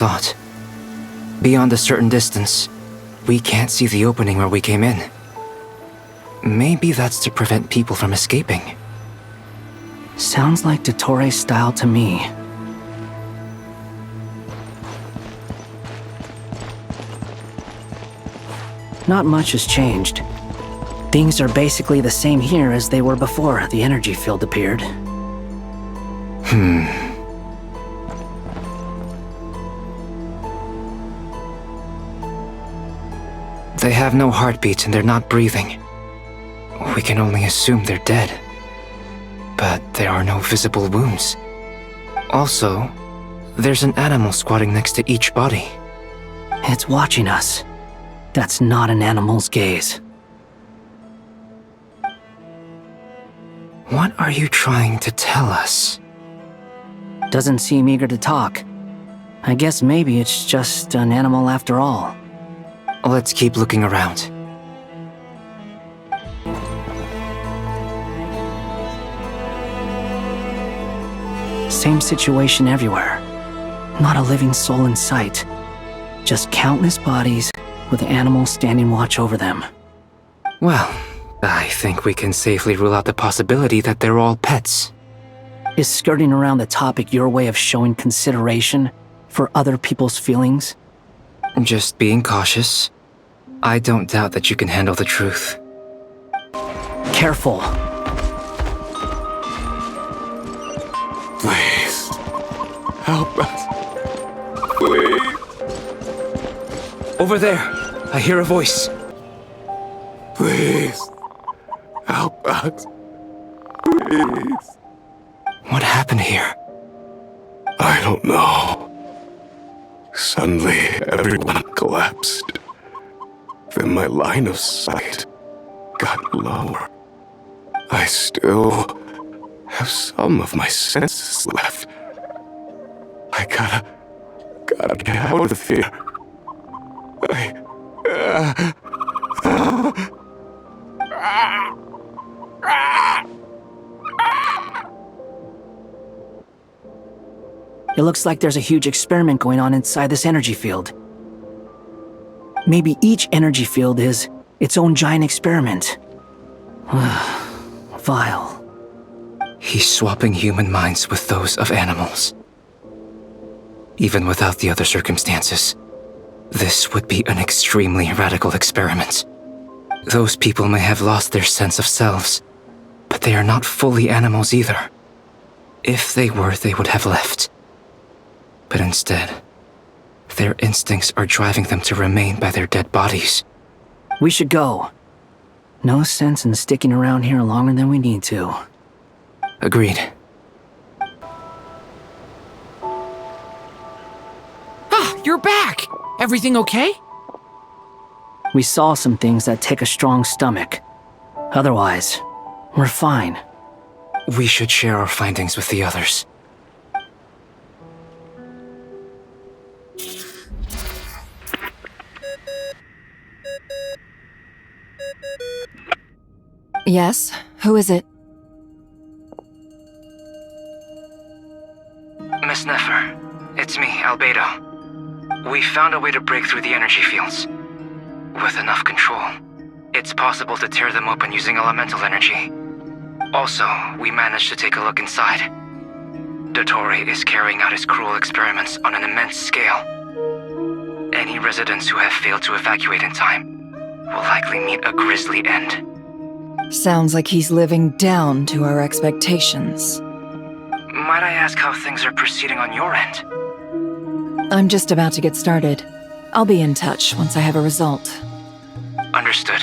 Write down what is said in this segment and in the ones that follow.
thought. Beyond a certain distance, we can't see the opening where we came in. Maybe that's to prevent people from escaping. Sounds like Dottore style to me. Not much has changed. Things are basically the same here as they were before the energy field appeared. They have no heartbeats and they're not breathing. We can only assume they're dead. But there are no visible wounds. Also, there's an animal squatting next to each body. It's watching us. That's not an animal's gaze. What are you trying to tell us? Doesn't seem eager to talk. I guess maybe it's just an animal after all. Let's keep looking around. Same situation everywhere. Not a living soul in sight. Just countless bodies with animals standing watch over them. Well, I think we can safely rule out the possibility that they're all pets. Is skirting around the topic your way of showing consideration for other people's feelings? Just being cautious. I don't doubt that you can handle the truth. Careful. Please, help us. Please. Over there, I hear a voice. Please, help us. Please. What happened here? I don't know. Suddenly, everyone collapsed. Then my line of sight got lower. I still have some of my senses left. I gotta get out of here. It looks like there's a huge experiment going on inside this energy field. Maybe each energy field is its own giant experiment. Vile. He's swapping human minds with those of animals. Even without the other circumstances, this would be an extremely radical experiment. Those people may have lost their sense of selves, but they are not fully animals either. If they were, they would have left. But instead, their instincts are driving them to remain by their dead bodies. We should go. No sense in sticking around here longer than we need to. Agreed. Ah, you're back! Everything okay? We saw some things that take a strong stomach. Otherwise, we're fine. We should share our findings with the others. Yes? Who is it? Miss Nefer, it's me, Albedo. We found a way to break through the energy fields. With enough control, it's possible to tear them open using elemental energy. Also, we managed to take a look inside. Dottore is carrying out his cruel experiments on an immense scale. Any residents who have failed to evacuate in time will likely meet a grisly end. Sounds like he's living down to our expectations. Might I ask how things are proceeding on your end? I'm just about to get started. I'll be in touch once I have a result. Understood.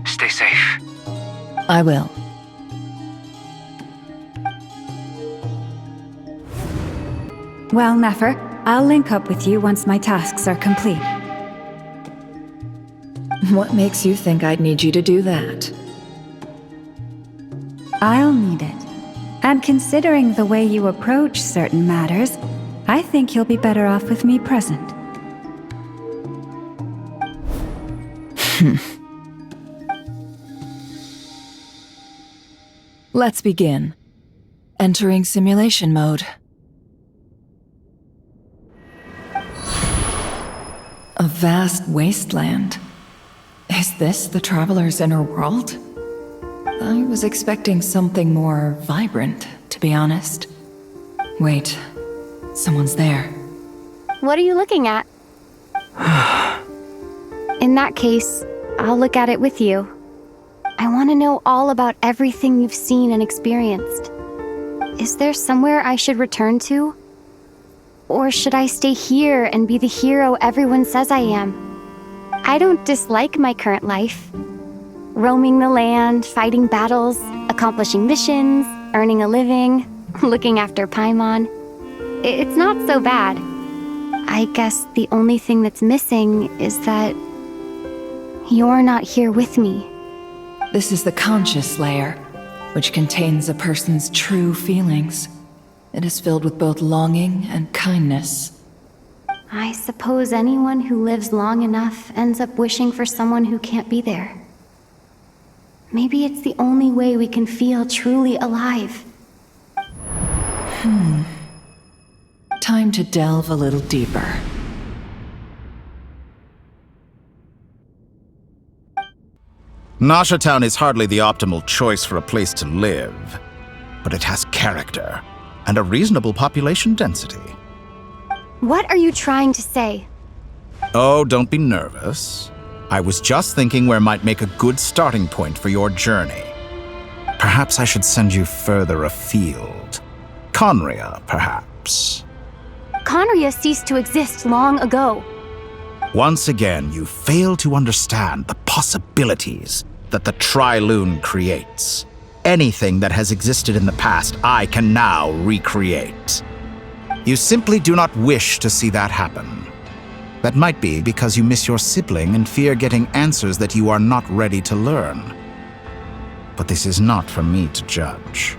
Stay safe. I will. Well, Nefer, I'll link up with you once my tasks are complete. What makes you think I'd need you to do that? I'll need it. And considering the way you approach certain matters, I think you'll be better off with me present. Let's begin. Entering simulation mode. A vast wasteland. Is this the traveler's inner world? I was expecting something more vibrant, to be honest. Wait, someone's there. What are you looking at? In that case, I'll look at it with you. I want to know all about everything you've seen and experienced. Is there somewhere I should return to? Or should I stay here and be the hero everyone says I am? I don't dislike my current life. Roaming the land, fighting battles, accomplishing missions, earning a living, looking after Paimon. It's not so bad. I guess the only thing that's missing is that you're not here with me. This is the conscious layer, which contains a person's true feelings. It is filled with both longing and kindness. I suppose anyone who lives long enough ends up wishing for someone who can't be there. Maybe it's the only way we can feel truly alive. Time to delve a little deeper. Nasha Town is hardly the optimal choice for a place to live, but it has character and a reasonable population density. What are you trying to say? Oh, don't be nervous. I was just thinking where might make a good starting point for your journey. Perhaps I should send you further afield. Conria, perhaps. Conria ceased to exist long ago. Once again, you fail to understand the possibilities that the Tri-Lune creates. Anything that has existed in the past, I can now recreate. You simply do not wish to see that happen. That might be because you miss your sibling and fear getting answers that you are not ready to learn. But this is not for me to judge.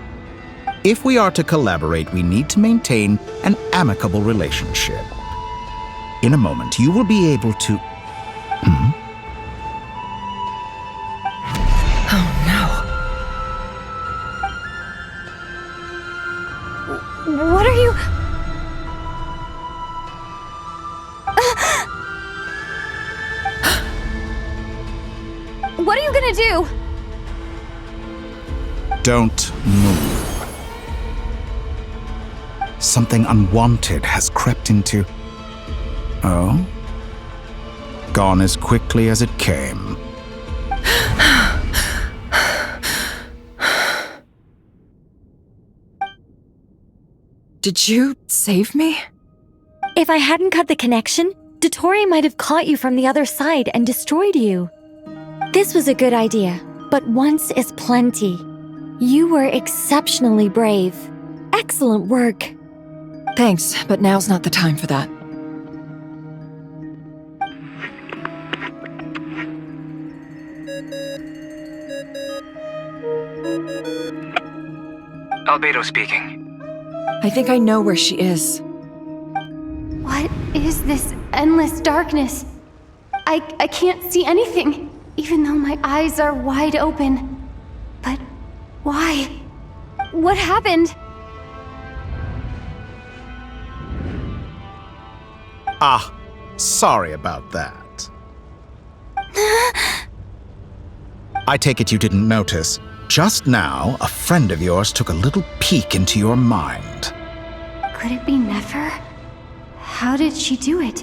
If we are to collaborate, we need to maintain an amicable relationship. In a moment, you will be able to... Oh no. What are you... What are you gonna do? Don't move. Something unwanted has crept into... Oh? Gone as quickly as it came. Did you save me? If I hadn't cut the connection, Dotori might have caught you from the other side and destroyed you. This was a good idea, but once is plenty. You were exceptionally brave. Excellent work. Thanks, but now's not the time for that. Albedo speaking. I think I know where she is. What is this endless darkness? I can't see anything, even though my eyes are wide open. But why? What happened? Ah, sorry about that. I take it you didn't notice. Just now, a friend of yours took a little peek into your mind. Could it be Nefer? How did she do it?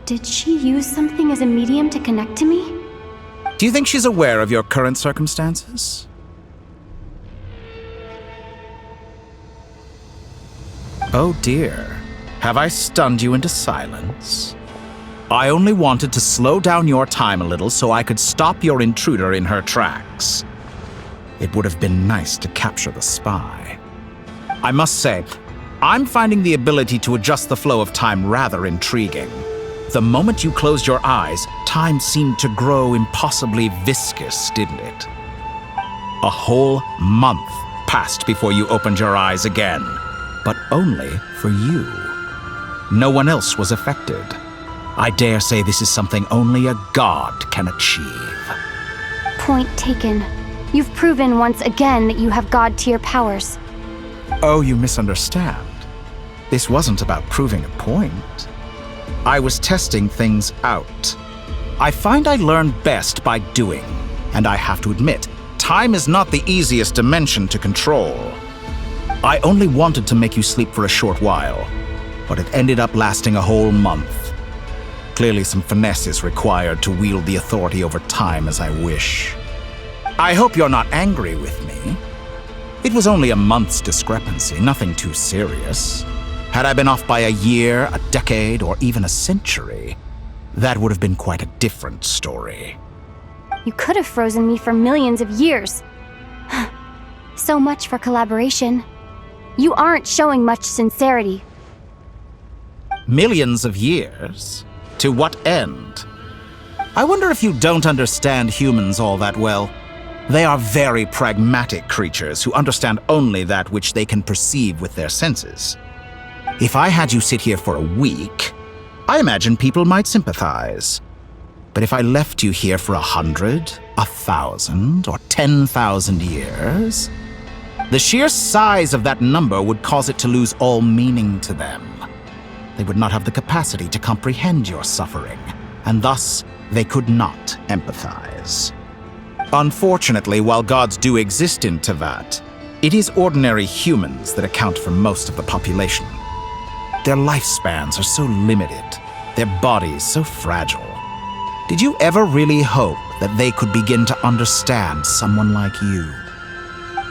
Did she use something as a medium to connect to me? Do you think she's aware of your current circumstances? Oh dear. Have I stunned you into silence? I only wanted to slow down your time a little so I could stop your intruder in her tracks. It would have been nice to capture the spy. I must say, I'm finding the ability to adjust the flow of time rather intriguing. The moment you closed your eyes, time seemed to grow impossibly viscous, didn't it? A whole month passed before you opened your eyes again, but only for you. No one else was affected. I dare say this is something only a god can achieve. Point taken. You've proven once again that you have god-tier powers. Oh, you misunderstand. This wasn't about proving a point. I was testing things out. I find I learn best by doing, and I have to admit, time is not the easiest dimension to control. I only wanted to make you sleep for a short while, but it ended up lasting a whole month. Clearly some finesse is required to wield the authority over time as I wish. I hope you're not angry with me. It was only a month's discrepancy, nothing too serious. Had I been off by a year, a decade, or even a century, that would have been quite a different story. You could have frozen me for millions of years. So much for collaboration. You aren't showing much sincerity. Millions of years? To what end? I wonder if you don't understand humans all that well. They are very pragmatic creatures who understand only that which they can perceive with their senses. If I had you sit here for a week, I imagine people might sympathize. But if I left you here for 100, 1,000, or 10,000 years, the sheer size of that number would cause it to lose all meaning to them. They would not have the capacity to comprehend your suffering, and thus they could not empathize. Unfortunately, while gods do exist in Tevat, it is ordinary humans that account for most of the population. Their lifespans are so limited, their bodies so fragile. Did you ever really hope that they could begin to understand someone like you?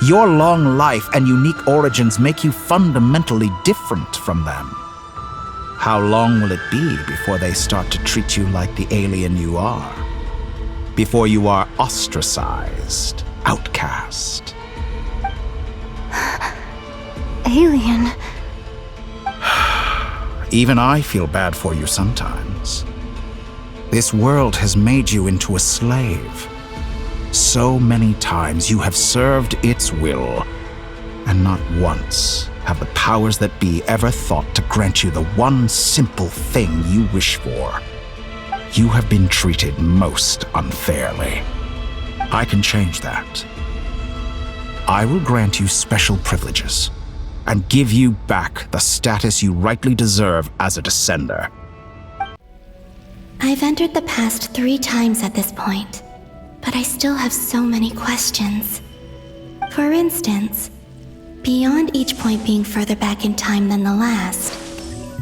Your long life and unique origins make you fundamentally different from them. How long will it be before they start to treat you like the alien you are? Before you are ostracized, outcast? Alien. Even I feel bad for you sometimes. This world has made you into a slave. So many times you have served its will, and not once have the powers that be ever thought to grant you the one simple thing you wish for. You have been treated most unfairly. I can change that. I will grant you special privileges and give you back the status you rightly deserve as a descender. I've entered the past 3 times at this point, but I still have so many questions. For instance, beyond each point being further back in time than the last,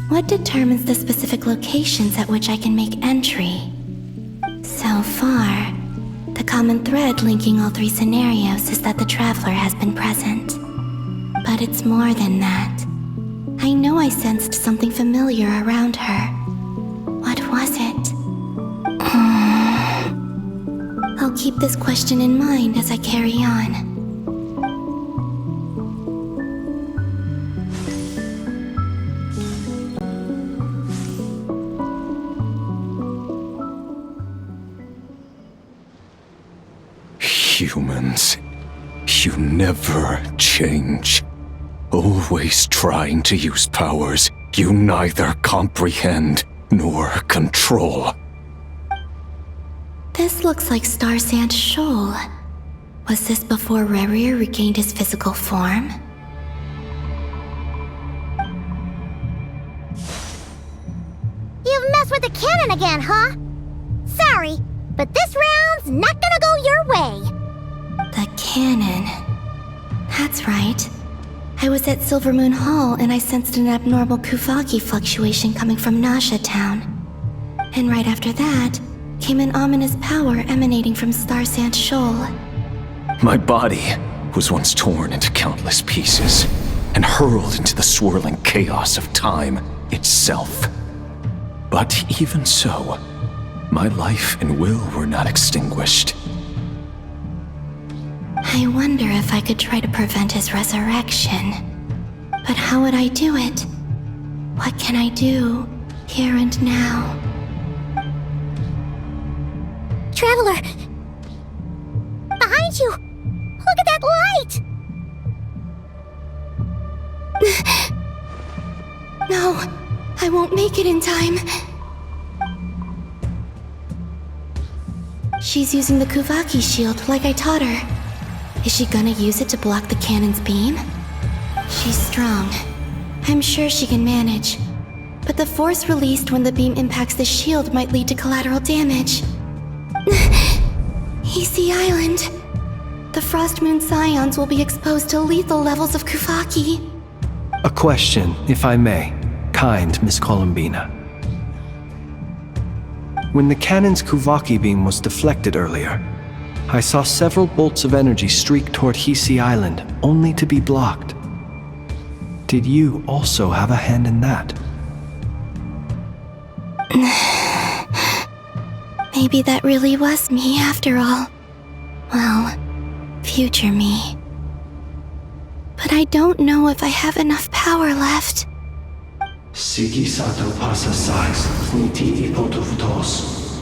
what determines the specific locations at which I can make entry? So far, the common thread linking all 3 scenarios is that the traveler has been present. But it's more than that. I know I sensed something familiar around her. What was it? I'll keep this question in mind as I carry on. Humans, you never change. Always trying to use powers you neither comprehend nor control. This looks like Star Sand Shoal. Was this before Rerir regained his physical form? You've messed with the cannon again, huh? Sorry, but this round's not gonna go your way. The cannon. That's right. I was at Silvermoon Hall and I sensed an abnormal Kuvaki fluctuation coming from Nasha Town. And right after that, came an ominous power emanating from Star Sand Shoal. My body was once torn into countless pieces and hurled into the swirling chaos of time itself. But even so, my life and will were not extinguished. I wonder if I could try to prevent his resurrection. But how would I do it? What can I do, here and now? Traveler! Behind you! Look at that light! No, I won't make it in time. She's using the Kuvaki shield like I taught her. Is she gonna use it to block the cannon's beam? She's strong. I'm sure she can manage. but the force released when the beam impacts the shield might lead to collateral damage. Easy Island. The Frost Moon Scions will be exposed to lethal levels of Kuvaki. A question, if I may, kind Miss Columbina. When the cannon's Kuvaki beam was deflected earlier, I saw several bolts of energy streak toward Easy Island, only to be blocked. Did you also have a hand in that? Maybe that really was me after all. Well, future me. But I don't know if I have enough power left. Siki sato pasa sais, niti ipotovtos.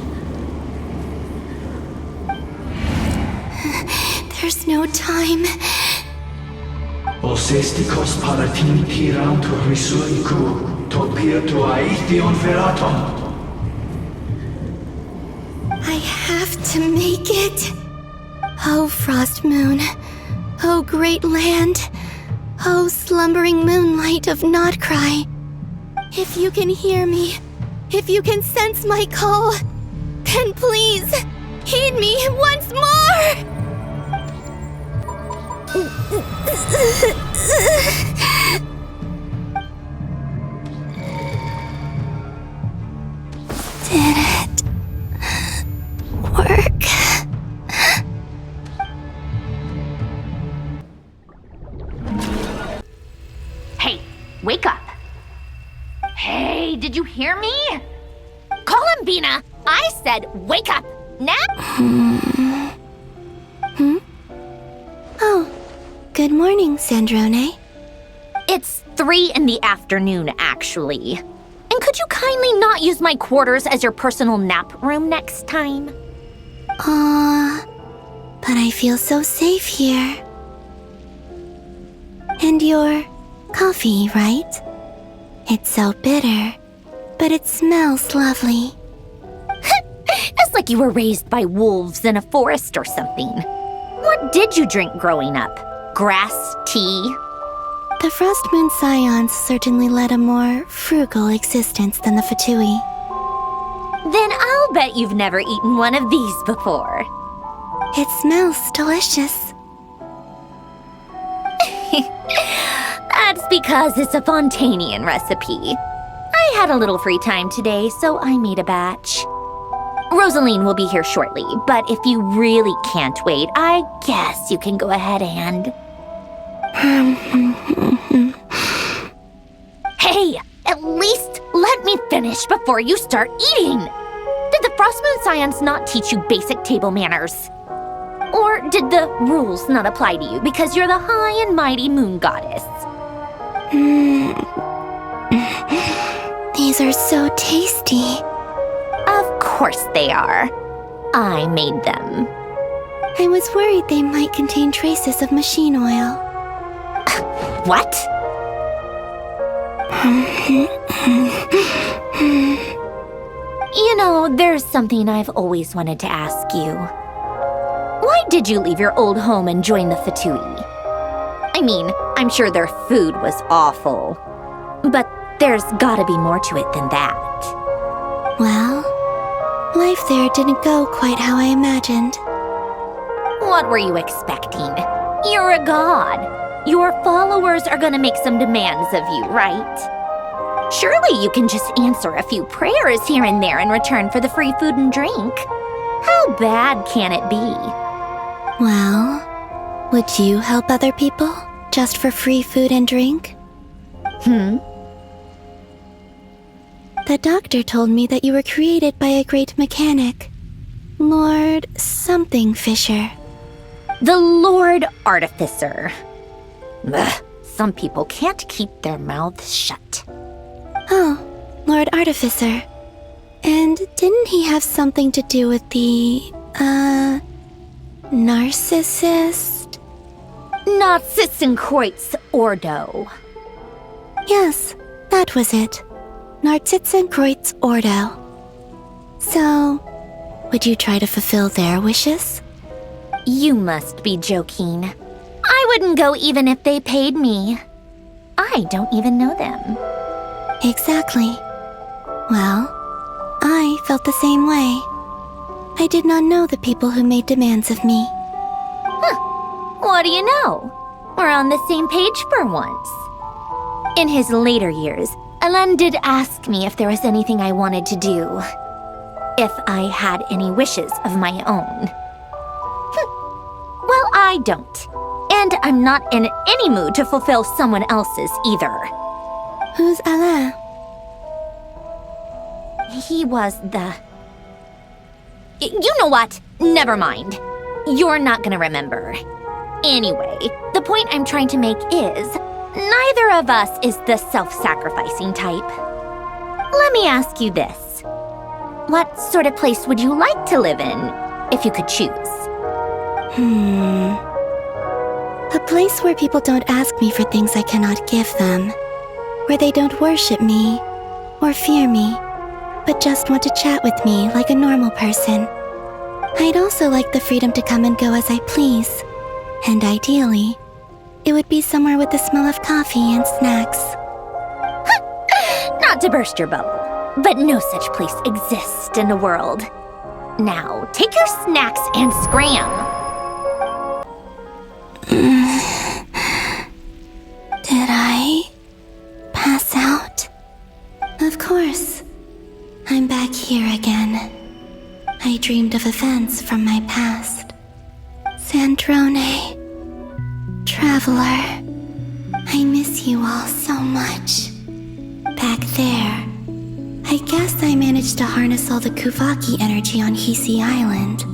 There's no time. Osestikos paratini tiram tu risuiku, topia tu aithion feraton. I have to make it. Oh, Frost Moon. Oh, great land. Oh, slumbering moonlight of Nodcry. If you can hear me, if you can sense my call, then please, heed me once more! Did it work? Hey, wake up. Hey, did you hear me? Columbina, I said wake up now. Oh, good morning, Sandrone. It's 3 in the afternoon, actually. And could you kindly not use my quarters as your personal nap room next time? But I feel so safe here. And your coffee, right? It's so bitter, but it smells lovely. It's like you were raised by wolves in a forest or something. What did you drink growing up? Grass tea? The Frost Moon Scions certainly led a more frugal existence than the Fatui. Then I'll bet you've never eaten one of these before. It smells delicious. That's because it's a Fontanian recipe. I had a little free time today, so I made a batch. Rosaline will be here shortly, but if you really can't wait, I guess you can go ahead and... Hey, at least let me finish before you start eating! Did the Frost Moon Scions not teach you basic table manners? Or did the rules not apply to you because you're the high and mighty moon goddess? These are so tasty. Of course they are. I made them. I was worried they might contain traces of machine oil. What? You know, there's something I've always wanted to ask you. Why did you leave your old home and join the Fatui? I mean, I'm sure their food was awful. But there's gotta be more to it than that. Well, life there didn't go quite how I imagined. What were you expecting? You're a god. Your followers are gonna make some demands of you, right? Surely you can just answer a few prayers here and there in return for the free food and drink. How bad can it be? Well, would you help other people just for free food and drink? The doctor told me that you were created by a great mechanic, Lord something Fisher. The Lord Artificer. Ugh, some people can't keep their mouths shut. Oh, Lord Artificer. And didn't he have something to do with the, narcissist? Narcissenkreuz Ordo. Yes, that was it. Narcissenkreuz Ordo. So, would you try to fulfill their wishes? You must be joking. I wouldn't go even if they paid me. I don't even know them. Exactly. Well, I felt the same way. I did not know the people who made demands of me. What do you know? We're on the same page for once. In his later years, Alain did ask me if there was anything I wanted to do. If I had any wishes of my own. Well, I don't. And I'm not in any mood to fulfill someone else's either. Who's Alain? He was the... You know what? Never mind. You're not gonna remember. Anyway, the point I'm trying to make is, neither of us is the self-sacrificing type. Let me ask you this. What sort of place would you like to live in, if you could choose? A place where people don't ask me for things I cannot give them. Where they don't worship me, or fear me, but just want to chat with me like a normal person. I'd also like the freedom to come and go as I please. And ideally, it would be somewhere with the smell of coffee and snacks. Not to burst your bubble, but no such place exists in the world. Now, take your snacks and scram. Did I pass out? Of course. I'm back here again. I dreamed of events from my past. Sandrone, Traveler, I miss you all so much. Back there, I guess I managed to harness all the Kuvaki energy on Hisi Island.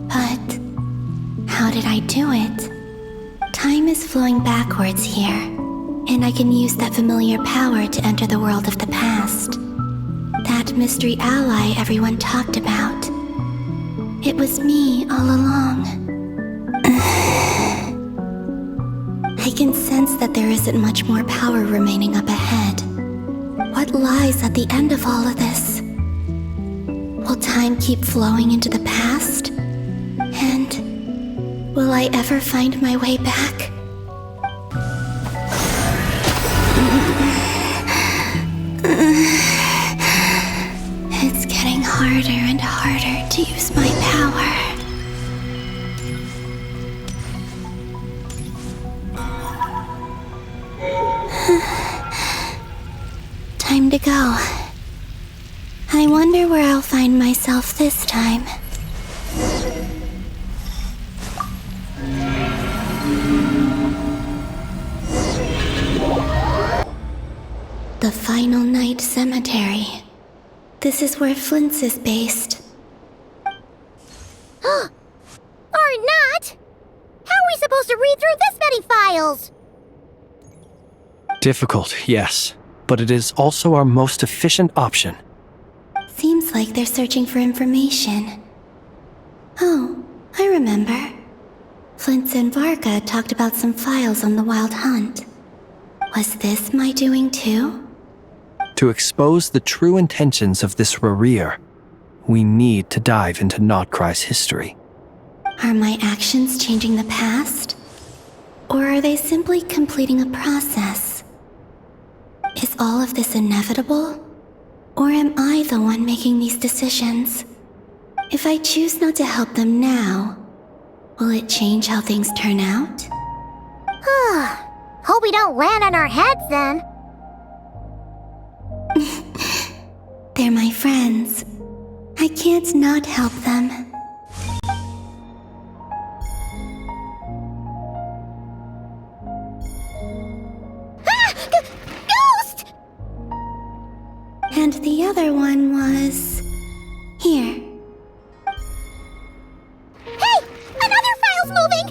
But how did I do it? Time is flowing backwards here, and I can use that familiar power to enter the world of the past. That mystery ally everyone talked about. It was me all along. I can sense that there isn't much more power remaining up ahead. What lies at the end of all of this? Will time keep flowing into the past? And will I ever find my way back? It's getting harder and harder to use my power. Time to go. I wonder where I'll find myself this time. The Final Night Cemetery. This is where Flint's is based. Or not! How are we supposed to read through this many files? Difficult, yes, but it is also our most efficient option. Seems like they're searching for information. Oh, I remember. Flint and Varka talked about some files on the Wild Hunt. Was this my doing too? To expose the true intentions of this Rarir, we need to dive into Notcry's history. Are my actions changing the past? Or are they simply completing a process? Is all of this inevitable? Or am I the one making these decisions? If I choose not to help them now, will it change how things turn out? Hope we don't land on our heads then. They're my friends. I can't not help them. Ghost! And the other one was... here. Hey! Another file's moving!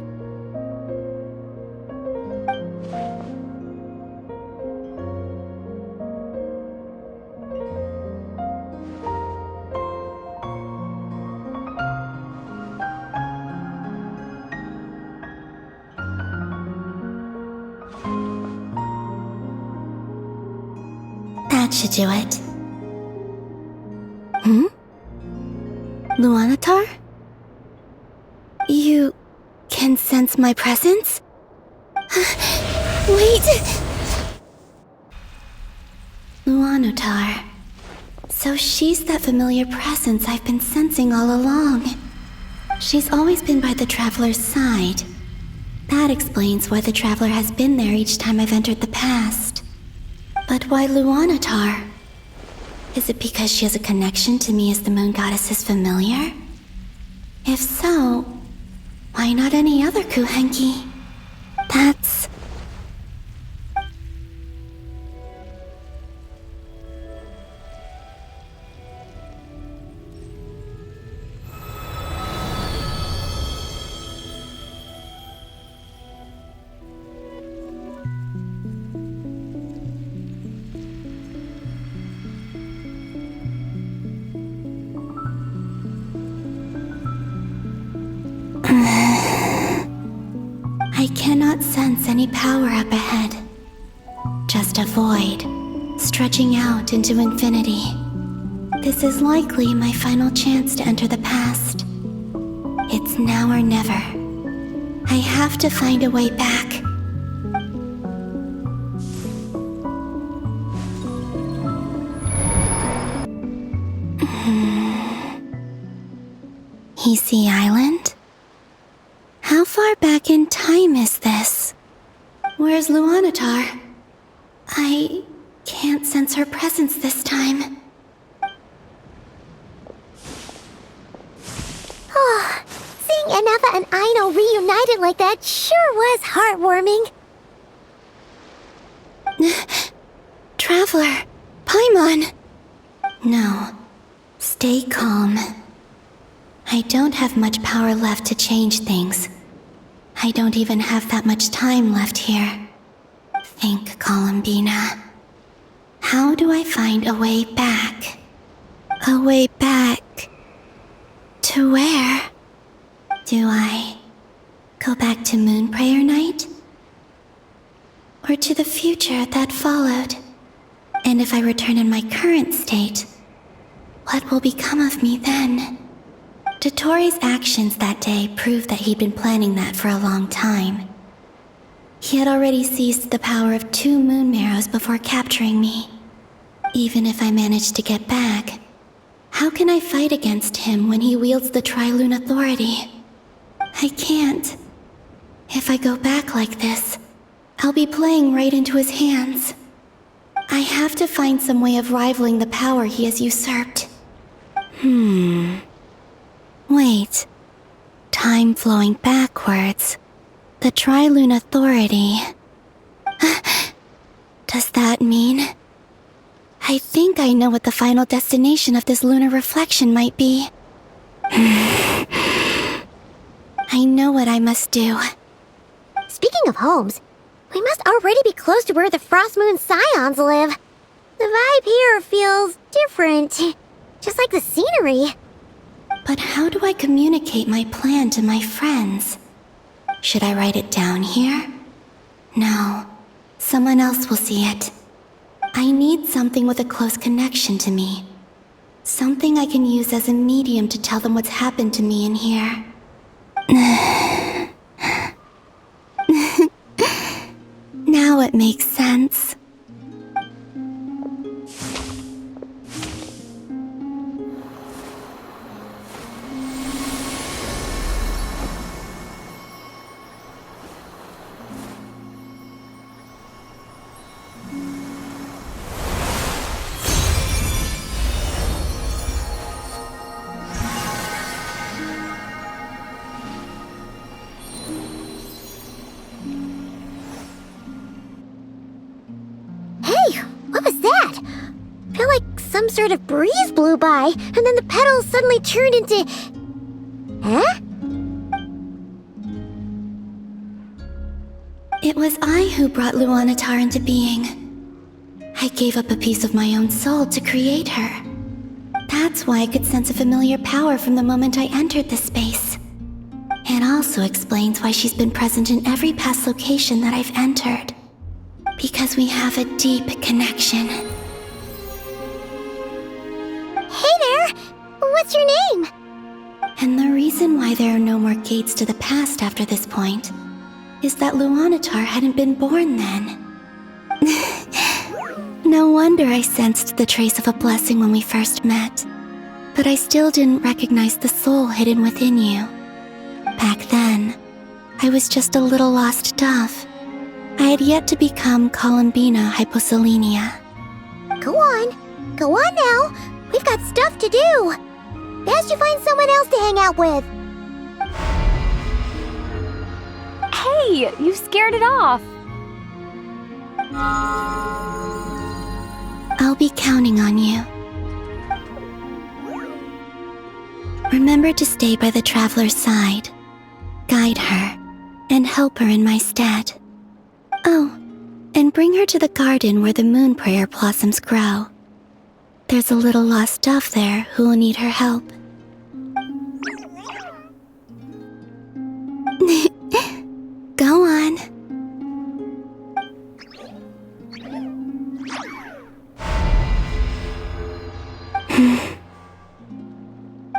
That should do it. Luanatar? You can sense my presence? Wait! Luanatar, So she's that familiar presence I've been sensing all along. She's always been by the Traveler's side. That explains why the Traveler has been there each time I've entered the past. But why Luanatar? Is it because she has a connection to me as the Moon Goddess's familiar? If so, why not any other Kuhenki? That's... I cannot sense any power up ahead. Just a void, stretching out into infinity. This is likely my final chance to enter the past. It's now or never. I have to find a way back. Hisi Island? How far back in time is this? Where's Luanatar? I can't sense her presence this time. Oh, seeing Anafa and Aino reunited like that sure was heartwarming. Traveler, Paimon! No, stay calm. I don't have much power left to change things. I don't even have that much time left here. Think, Columbina. How do I find a way back? A way back... to where? Do I go back to Moon Prayer Night? Or to the future that followed? And if I return in my current state, what will become of me then? Dotori's actions that day proved that he'd been planning that for a long time. He had already seized the power of 2 moon marrows before capturing me. Even if I managed to get back, how can I fight against him when he wields the Tri-Lune Authority? I can't. If I go back like this, I'll be playing right into his hands. I have to find some way of rivaling the power he has usurped. Wait. Time flowing backwards. The Tri-Lune Authority. Does that mean... I think I know what the final destination of this lunar reflection might be. I know what I must do. Speaking of homes, we must already be close to where the Frost Moon Scions live. The vibe here feels different, just like the scenery. But how do I communicate my plan to my friends? Should I write it down here? No, someone else will see it. I need something with a close connection to me. Something I can use as a medium to tell them what's happened to me in here. Now it makes sense. Some sort of breeze blew by, and then the petals suddenly turned into... Huh? It was I who brought Luanatar into being. I gave up a piece of my own soul to create her. That's why I could sense a familiar power from the moment I entered this space. It also explains why she's been present in every past location that I've entered. Because we have a deep connection. Hey there! What's your name? And the reason why there are no more gates to the past after this point is that Luanatar hadn't been born then. No wonder I sensed the trace of a blessing when we first met. But I still didn't recognize the soul hidden within you. Back then, I was just a little lost dove. I had yet to become Columbina Hyposelenia. Go on now. We've got stuff to do. Best you find someone else to hang out with. Hey, you scared it off. I'll be counting on you. Remember to stay by the traveler's side, guide her, and help her in my stead. Oh, and bring her to the garden where the moon prayer blossoms grow. There's a little lost dove there who will need her help. Go on.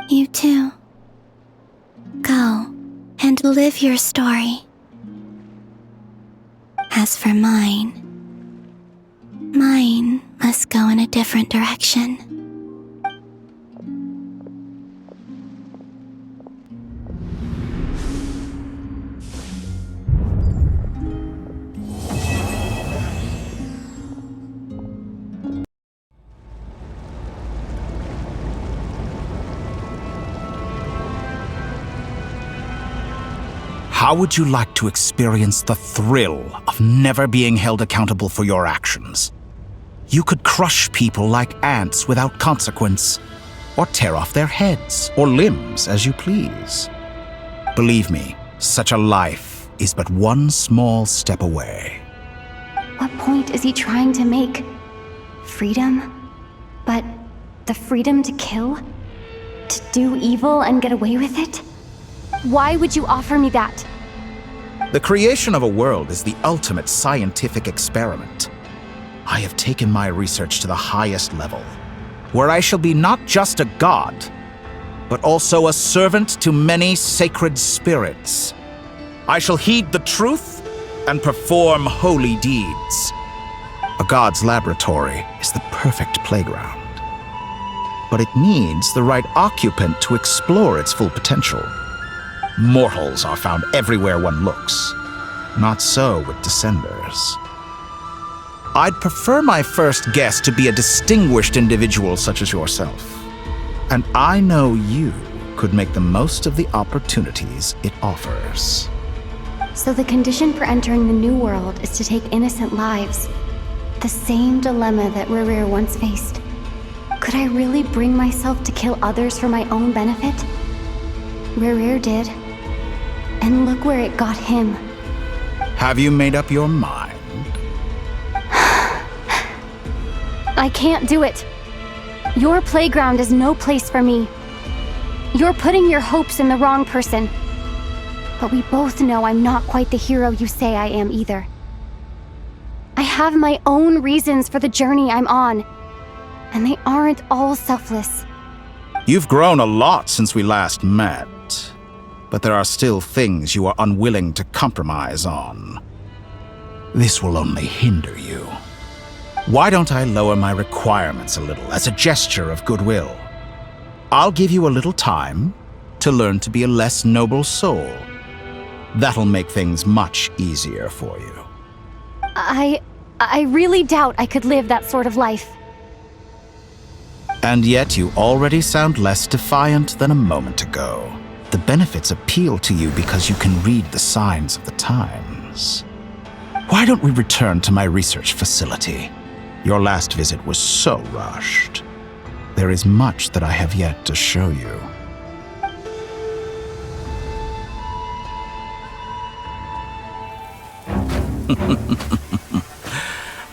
You too. Go and live your story. As for mine must go in a different direction. How would you like to experience the thrill of never being held accountable for your actions? You could crush people like ants without consequence, or tear off their heads or limbs as you please. Believe me, such a life is but one small step away. What point is he trying to make? Freedom? But the freedom to kill? To do evil and get away with it? Why would you offer me that? The creation of a world is the ultimate scientific experiment. I have taken my research to the highest level, where I shall be not just a god, but also a servant to many sacred spirits. I shall heed the truth and perform holy deeds. A god's laboratory is the perfect playground, but it needs the right occupant to explore its full potential. Mortals are found everywhere one looks. Not so with Descenders. I'd prefer my first guest to be a distinguished individual such as yourself. And I know you could make the most of the opportunities it offers. So the condition for entering the new world is to take innocent lives. The same dilemma that Rerir once faced. Could I really bring myself to kill others for my own benefit? Rerir did. And look where it got him. Have you made up your mind? I can't do it. Your playground is no place for me. You're putting your hopes in the wrong person. But we both know I'm not quite the hero you say I am either. I have my own reasons for the journey I'm on. And they aren't all selfless. You've grown a lot since we last met. But there are still things you are unwilling to compromise on. This will only hinder you. Why don't I lower my requirements a little as a gesture of goodwill? I'll give you a little time to learn to be a less noble soul. That'll make things much easier for you. I really doubt I could live that sort of life. And yet you already sound less defiant than a moment ago. The benefits appeal to you because you can read the signs of the times. Why don't we return to my research facility? Your last visit was so rushed. There is much that I have yet to show you.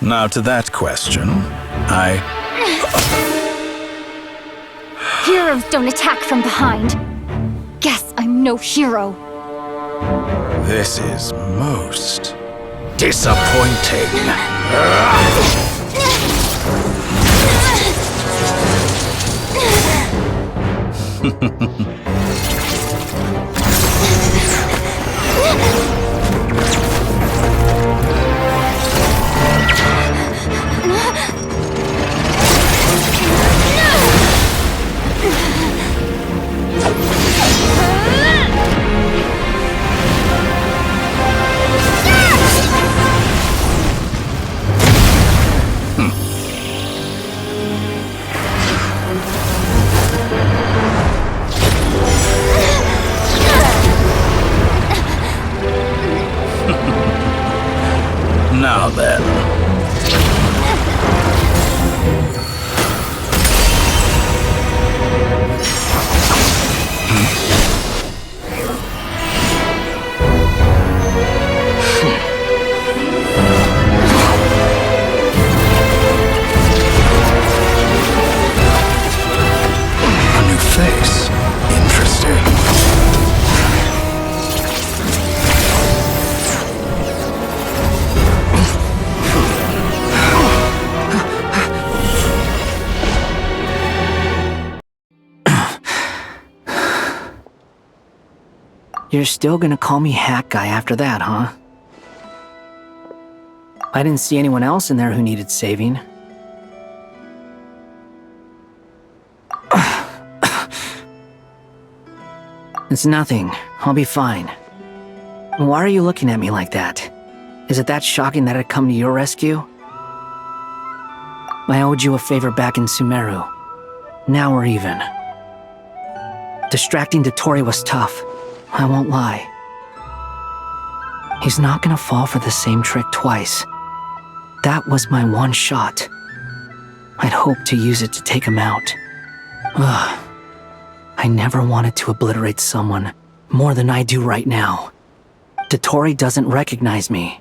Now to that question, Heroes don't attack from behind. Guess I'm no hero. This is most disappointing. You're still gonna call me Hat Guy after that, huh? I didn't see anyone else in there who needed saving. It's nothing. I'll be fine. Why are you looking at me like that? Is it that shocking that I'd come to your rescue? I owed you a favor back in Sumeru. Now we're even. Distracting Dotori was tough, I won't lie. He's not gonna fall for the same trick twice. That was my one shot. I'd hoped to use it to take him out. Ugh. I never wanted to obliterate someone more than I do right now. Dotori doesn't recognize me,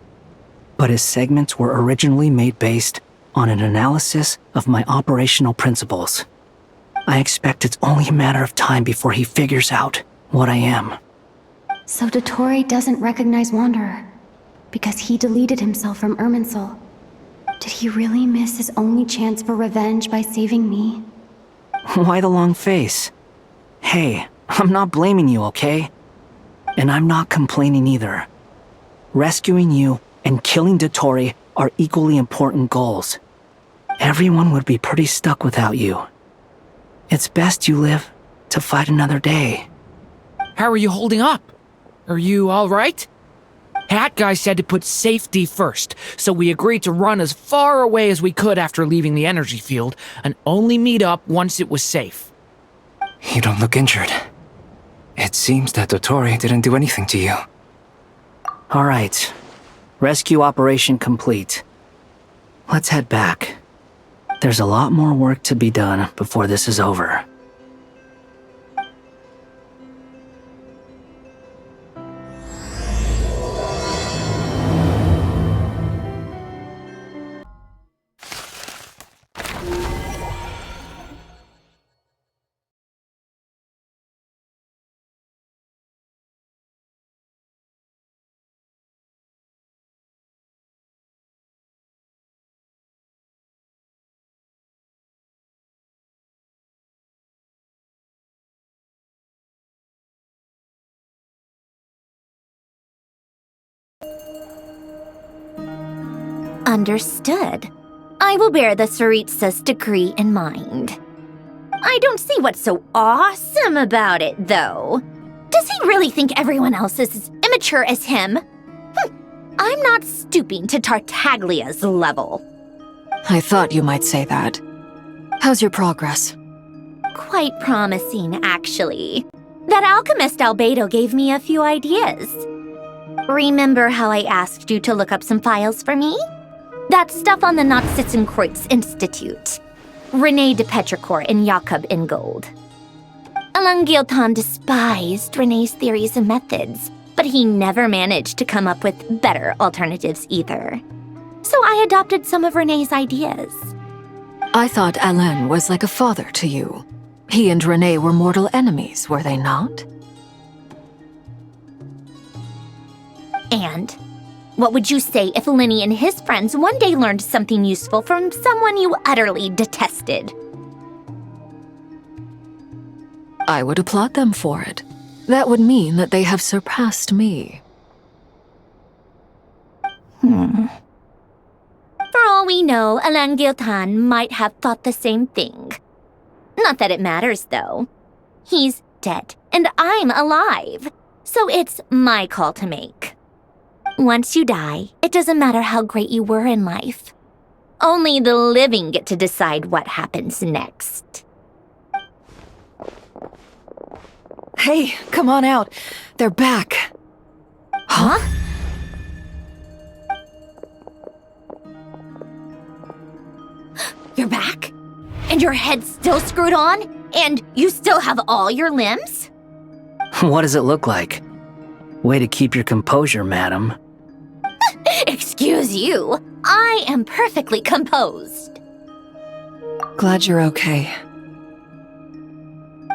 but his segments were originally made based on an analysis of my operational principles. I expect it's only a matter of time before he figures out what I am. So Dotori doesn't recognize Wanderer, because he deleted himself from Irminsul. Did he really miss his only chance for revenge by saving me? Why the long face? Hey, I'm not blaming you, okay? And I'm not complaining either. Rescuing you and killing Dotori are equally important goals. Everyone would be pretty stuck without you. It's best you live to fight another day. How are you holding up? Are you alright? Hat Guy said to put safety first, so we agreed to run as far away as we could after leaving the energy field, and only meet up once it was safe. You don't look injured. It seems that Dotori didn't do anything to you. Alright. Rescue operation complete. Let's head back. There's a lot more work to be done before this is over. Understood. I will bear the Tsaritsa's decree in mind. I don't see what's so awesome about it, though. Does he really think everyone else is as immature as him? I'm not stooping to Tartaglia's level. I thought you might say that. How's your progress? Quite promising, actually. That alchemist Albedo gave me a few ideas. Remember how I asked you to look up some files for me? That stuff on the Nachtschitzenkreuz Institute. René de Petrichor and Jakob Ingold. Alain Guillotin despised René's theories and methods, but he never managed to come up with better alternatives either. So I adopted some of René's ideas. I thought Alain was like a father to you. He and René were mortal enemies, were they not? And what would you say if Lenny and his friends one day learned something useful from someone you utterly detested? I would applaud them for it. That would mean that they have surpassed me. For all we know, Alain Guillotin might have thought the same thing. Not that it matters, though. He's dead, and I'm alive. So it's my call to make. Once you die, it doesn't matter how great you were in life. Only the living get to decide what happens next. Hey, come on out. They're back. Huh? You're back? And your head's still screwed on? And you still have all your limbs? What does it look like? Way to keep your composure, madam. Excuse you. I am perfectly composed. Glad you're okay.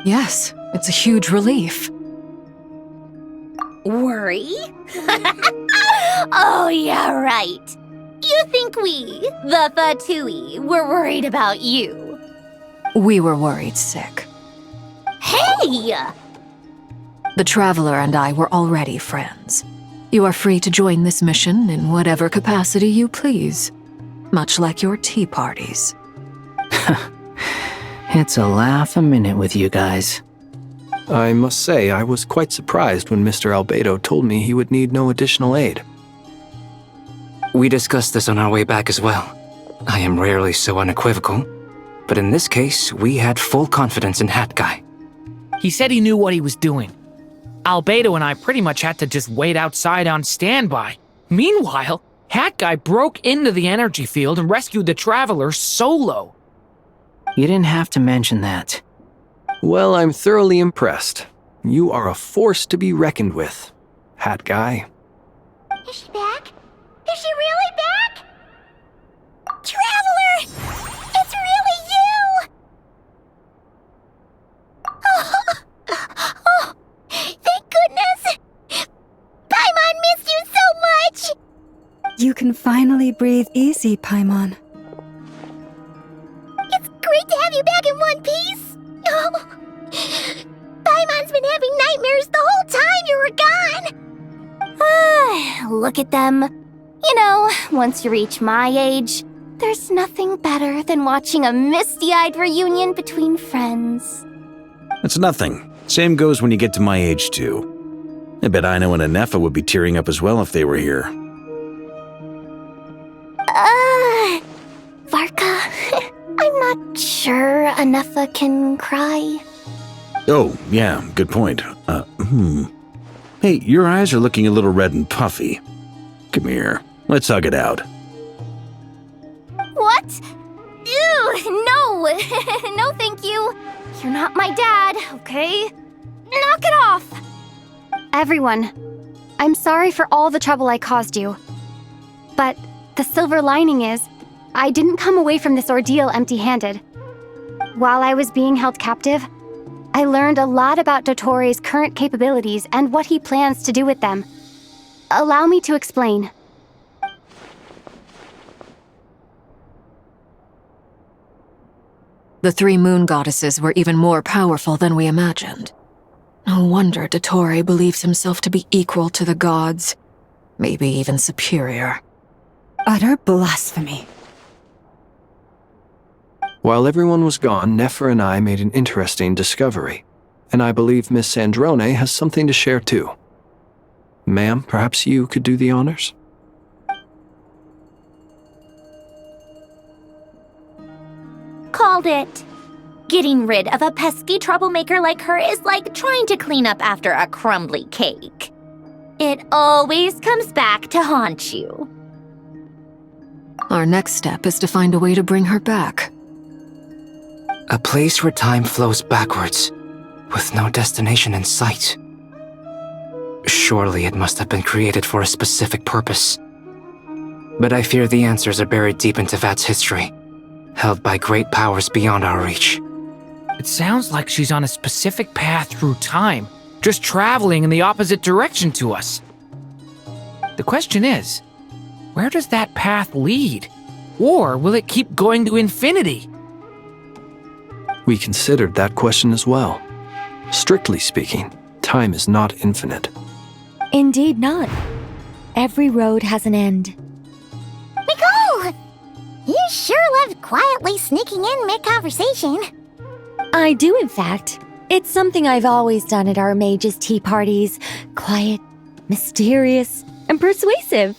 Yes, it's a huge relief. Worry? Oh, yeah, right. You think we, the Fatui, were worried about you? We were worried sick. Hey! The Traveler and I were already friends. You are free to join this mission in whatever capacity you please, much like your tea parties. It's a laugh a minute with you guys. I must say, I was quite surprised when Mr. Albedo told me he would need no additional aid. We discussed this on our way back as well. I am rarely so unequivocal, but in this case, we had full confidence in Hat Guy. He said he knew what he was doing. Albedo and I pretty much had to just wait outside on standby. Meanwhile, Hat Guy broke into the energy field and rescued the Traveler solo. You didn't have to mention that. Well, I'm thoroughly impressed. You are a force to be reckoned with, Hat Guy. Is she back? Is she really back? Traveler! It's really you! Oh, thank goodness! Paimon missed you so much! You can finally breathe easy, Paimon. It's great to have you back in one piece! Oh, Paimon's been having nightmares the whole time you were gone! Look at them. You know, once you reach my age, there's nothing better than watching a misty-eyed reunion between friends. It's nothing. Same goes when you get to my age, too. I bet Ino and Anefa would be tearing up as well if they were here. Varka, I'm not sure Anefa can cry. Oh, yeah, good point. Hey, your eyes are looking a little red and puffy. Come here, let's hug it out. What? Ew, no! No, thank you. You're not my dad, okay? Knock it off! Everyone, I'm sorry for all the trouble I caused you. But the silver lining is, I didn't come away from this ordeal empty-handed. While I was being held captive, I learned a lot about Dotori's current capabilities and what he plans to do with them. Allow me to explain. The 3 moon goddesses were even more powerful than we imagined. No wonder Dottore believes himself to be equal to the gods, maybe even superior. Utter blasphemy. While everyone was gone, Nefer and I made an interesting discovery, and I believe Miss Sandrone has something to share too. Ma'am, perhaps you could do the honors? Called it. Getting rid of a pesky troublemaker like her is like trying to clean up after a crumbly cake. It always comes back to haunt you. Our next step is to find a way to bring her back. A place where time flows backwards, with no destination in sight. Surely it must have been created for a specific purpose. But I fear the answers are buried deep into Vat's history, held by great powers beyond our reach. It sounds like she's on a specific path through time, just traveling in the opposite direction to us. The question is, where does that path lead? Or will it keep going to infinity? We considered that question as well. Strictly speaking, time is not infinite. Indeed not. Every road has an end. Nicole! You sure loved quietly sneaking in mid-conversation. I do, in fact. It's something I've always done at our mages' tea parties. Quiet, mysterious, and persuasive.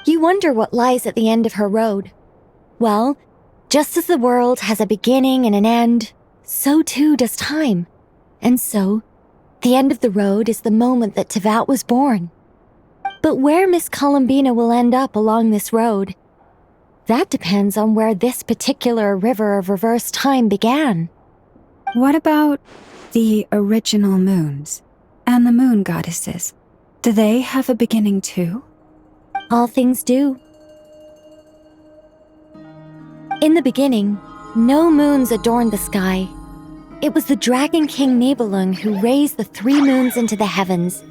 You wonder what lies at the end of her road. Well, just as the world has a beginning and an end, so too does time. And so, the end of the road is the moment that Tevat was born. But where Miss Columbina will end up along this road, that depends on where this particular river of reverse time began. What about the original moons and the moon goddesses? Do they have a beginning too? All things do. In the beginning, no moons adorned the sky. It was the Dragon King Nibelung who raised the 3 moons into the heavens,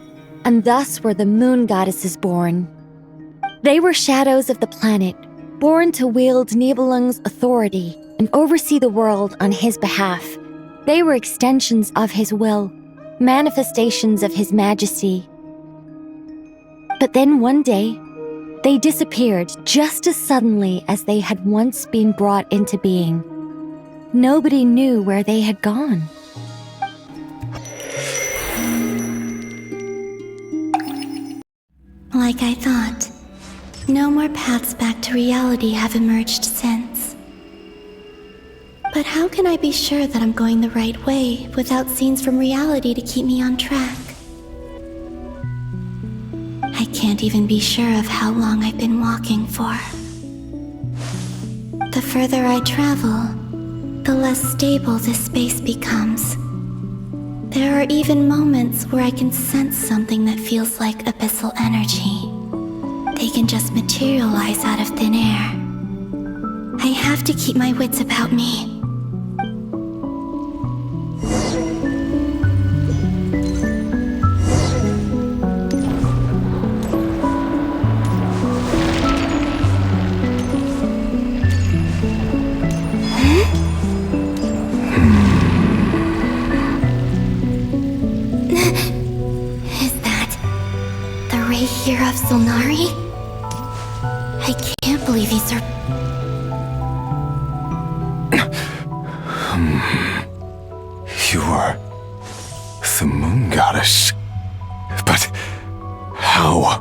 and thus were the moon goddesses born. They were shadows of the planet, born to wield Nibelung's authority and oversee the world on his behalf, They were extensions of his will, manifestations of his majesty. But then one day, they disappeared just as suddenly as they had once been brought into being. Nobody knew where they had gone. Like I thought, no more paths back to reality have emerged since. But how can I be sure that I'm going the right way without scenes from reality to keep me on track? I can't even be sure of how long I've been walking for. The further I travel, the less stable this space becomes. There are even moments where I can sense something that feels like abyssal energy. They can just materialize out of thin air. I have to keep my wits about me. Here of Solnari? I can't believe these are... You are the moon goddess. But how?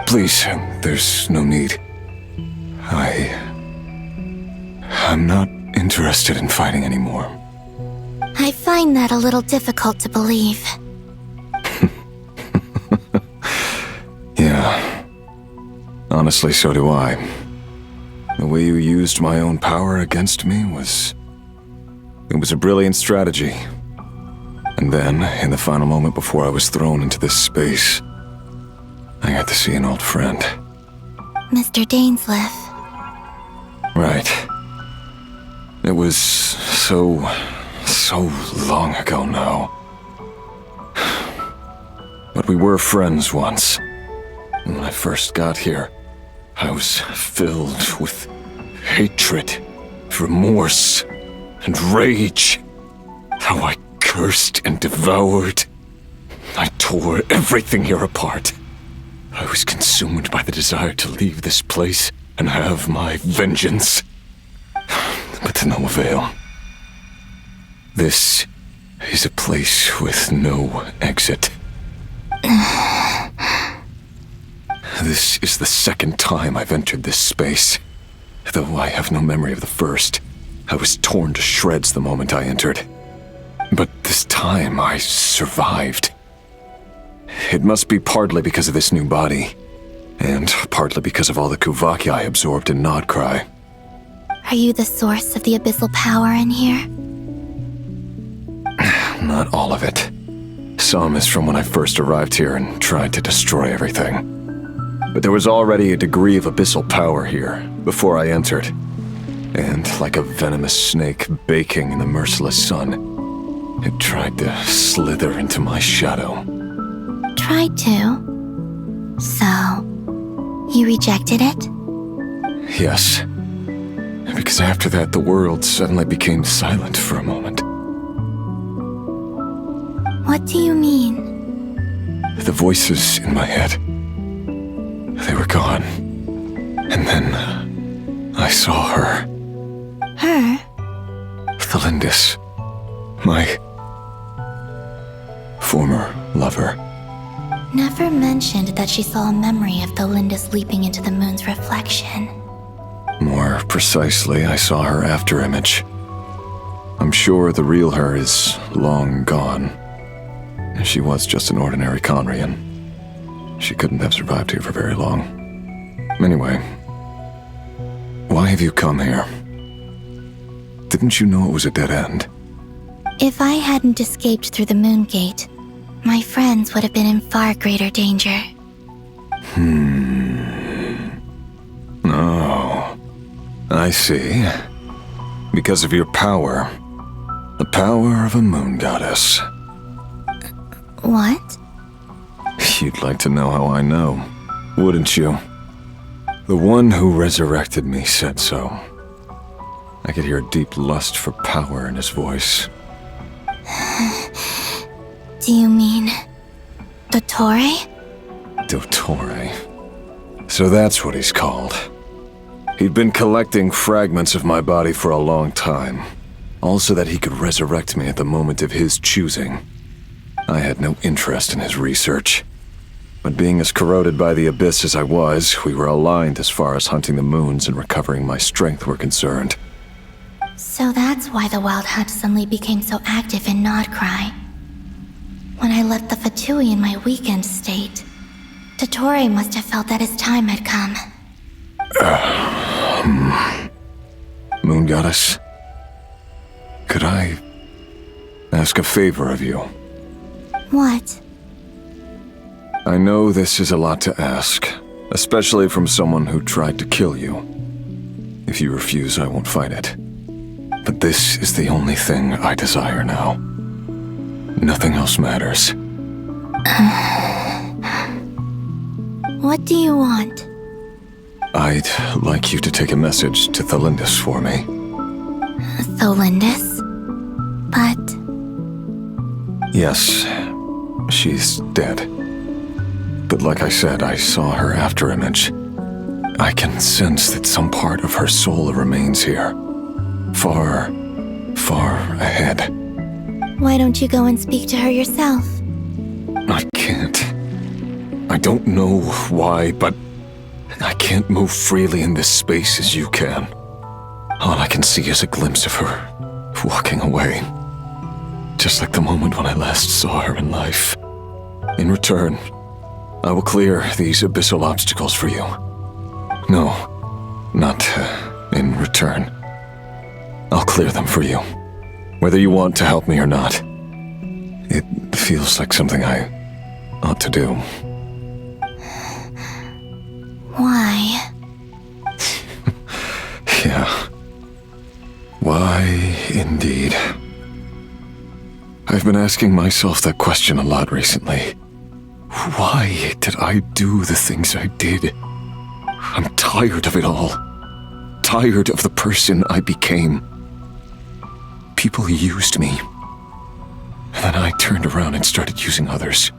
Please, there's no need. I'm not interested in fighting anymore. I find that a little difficult to believe. Yeah. Honestly, so do I. The way you used my own power against me was... It was a brilliant strategy. And then, in the final moment before I was thrown into this space, I got to see an old friend. Mr. Dainsleif. Right. It was so long ago now. But we were friends once. When I first got here, I was filled with hatred, remorse, and rage. How I cursed and devoured. I tore everything here apart. I was consumed by the desire to leave this place and have my vengeance. But to no avail. This is a place with no exit. This is the second time I've entered this space. Though I have no memory of the first. I was torn to shreds the moment I entered. But this time I survived. It must be partly because of this new body, and partly because of all the Kuvaki I absorbed in Nodcry. Are you the source of the abyssal power in here? Not all of it. Some is from when I first arrived here and tried to destroy everything. But there was already a degree of abyssal power here before I entered. And like a venomous snake baking in the merciless sun, it tried to slither into my shadow. Tried to? So, you rejected it? Yes. Because after that, the world suddenly became silent for a moment. What do you mean? The voices in my head, they were gone. And then I saw her. Her? Thelindis. My former lover. Never mentioned that she saw a memory of Thelindis leaping into the moon's reflection. More precisely, I saw her afterimage. I'm sure the real her is long gone. She was just an ordinary Conrian. She couldn't have survived here for very long. Anyway, why have you come here? Didn't you know it was a dead end? If I hadn't escaped through the moon gate, my friends would have been in far greater danger. Oh, I see. Because of your power. The power of a moon goddess. What? You'd like to know how I know, wouldn't you? The one who resurrected me said so. I I could hear a deep lust for power in his voice. Do you mean... Dottore? Dottore. So that's what he's called. He'd been collecting fragments of my body for a long time, all so that he could resurrect me at the moment of his choosing. I had no interest in his research. But being as corroded by the Abyss as I was, we were aligned as far as hunting the moons and recovering my strength were concerned. So that's why the Wild Hunt suddenly became so active in Nodcry. When I left the Fatui in my weakened state, Dottore must have felt that his time had come. Moon Goddess, could I ask a favor of you? What? I know this is a lot to ask, especially from someone who tried to kill you. If you refuse, I won't fight it. But this is the only thing I desire now. Nothing else matters. What do you want? I'd like you to take a message to Thelindis for me. Thelindis? But... Yes, she's dead. But like I said, I saw her afterimage. I can sense that some part of her soul remains here. Far, far ahead. Why don't you go and speak to her yourself? I can't. I don't know why, but I can't move freely in this space as you can. All I can see is a glimpse of her, walking away. Just like the moment when I last saw her in life. In return, I will clear these abyssal obstacles for you. No, not in return. I'll clear them for you, whether you want to help me or not. It feels like something I ought to do. Why? Yeah. Why, indeed. I've been asking myself that question a lot recently. Why did I do the things I did? I'm tired of it all. Tired of the person I became. People used me. And then I turned around and started using others.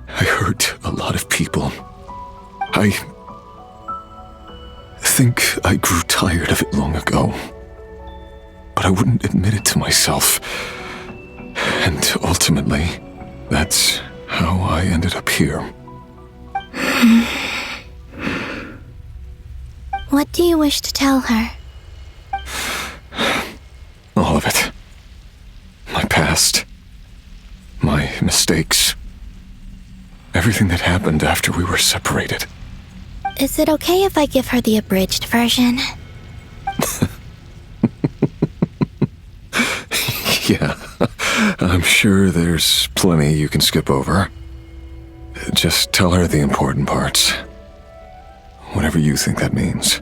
I hurt a lot of people. I think I grew tired of it long ago. But I wouldn't admit it to myself. And ultimately, that's how I ended up here. What do you wish to tell her? All of it. My past. My mistakes. Everything that happened after we were separated. Is it okay if I give her the abridged version? Yeah, I'm sure there's plenty you can skip over. Just tell her the important parts. Whatever you think that means.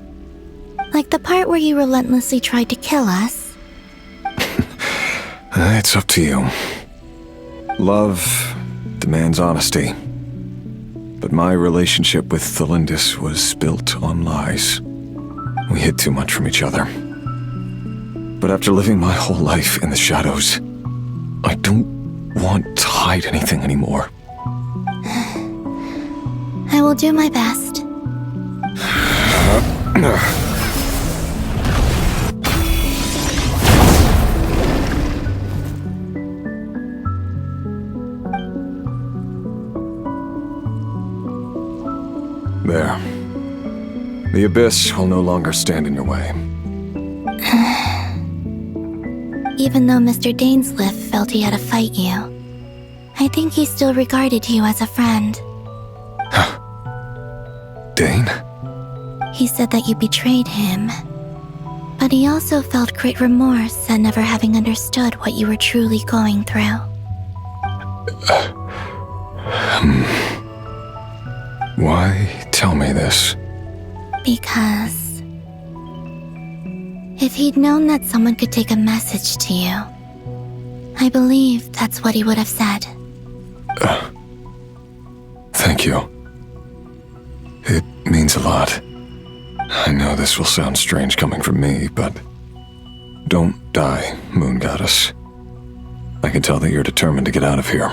Like the part where you relentlessly tried to kill us? It's up to you. Love demands honesty. But my relationship with Thelindis was built on lies. We hid too much from each other. But after living my whole life in the shadows, I don't want to hide anything anymore. I will do my best. There. The Abyss will no longer stand in your way. Even though Mr. Dainsliff felt he had to fight you, I think he still regarded you as a friend. Dane? He said that you betrayed him, but he also felt great remorse at never having understood what you were truly going through. Why tell me this? Because if he'd known that someone could take a message to you, I believe that's what he would have said. Thank you. It means a lot. I know this will sound strange coming from me, but Don't die, Moon Goddess. I can tell that you're determined to get out of here.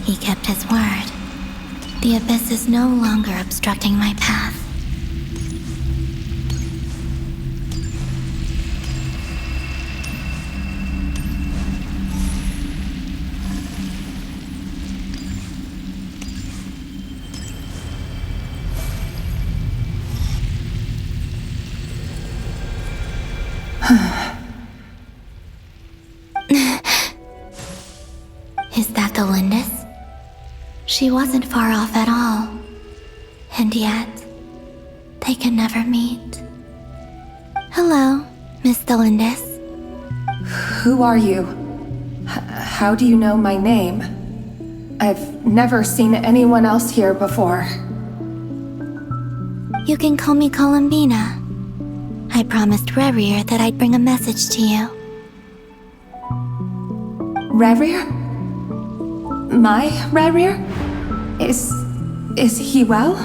He kept his word. The abyss is no longer obstructing my path. Is that the Lindis? She wasn't far off at all. And yet, they can never meet. Hello, Miss Delindis. Who are you? How do you know my name? I've never seen anyone else here before. You can call me Columbina. I promised Rerir that I'd bring a message to you. Rerir? My Rerir? Is he well?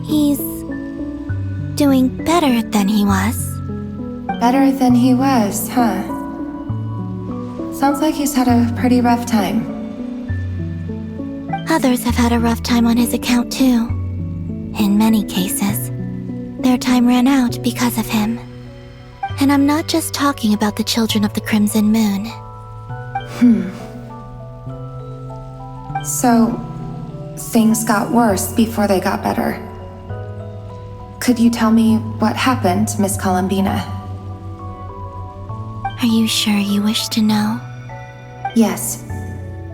He's doing better than he was. Better than he was, huh? Sounds like he's had a pretty rough time. Others have had a rough time on his account too. In many cases, their time ran out because of him. And I'm not just talking about the children of the Crimson Moon. So, things got worse before they got better. Could you tell me what happened, Miss Columbina? Are you sure you wish to know? Yes.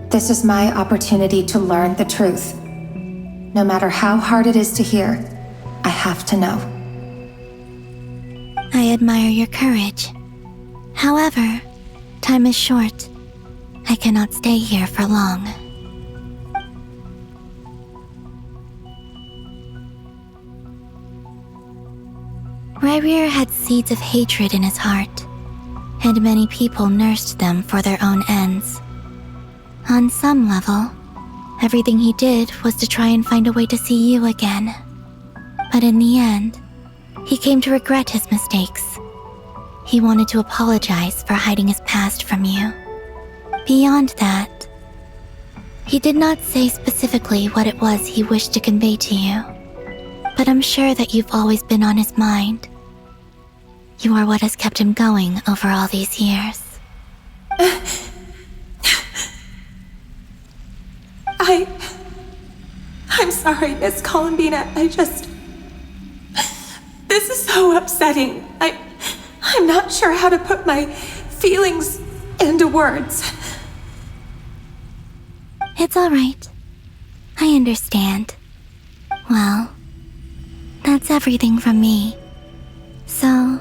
This is my opportunity to learn the truth. No matter how hard it is to hear, I have to know. I admire your courage. However, time is short. I cannot stay here for long. Rerir had seeds of hatred in his heart, and many people nursed them for their own ends. On some level, everything he did was to try and find a way to see you again. But in the end, he came to regret his mistakes. He wanted to apologize for hiding his past from you. Beyond that, he did not say specifically what it was he wished to convey to you. But I'm sure that you've always been on his mind. You are what has kept him going over all these years. I'm sorry, Miss Columbina. This is so upsetting. I'm not sure how to put my feelings into words. It's all right. I understand. Well, that's everything from me. So,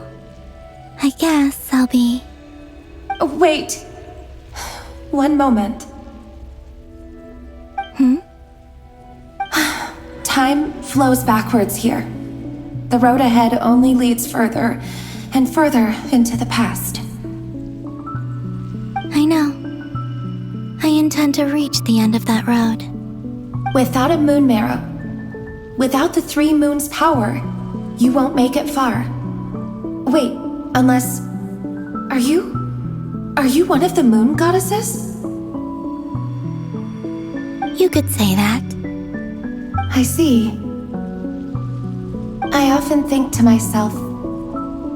I guess I'll be... Wait. One moment. Time flows backwards here. The road ahead only leads further and further into the past. I know. I intend to reach the end of that road. Without a moon marrow, without the 3 moons' power, you won't make it far. Wait, unless... Are you one of the moon goddesses? You could say that. I see. I often think to myself,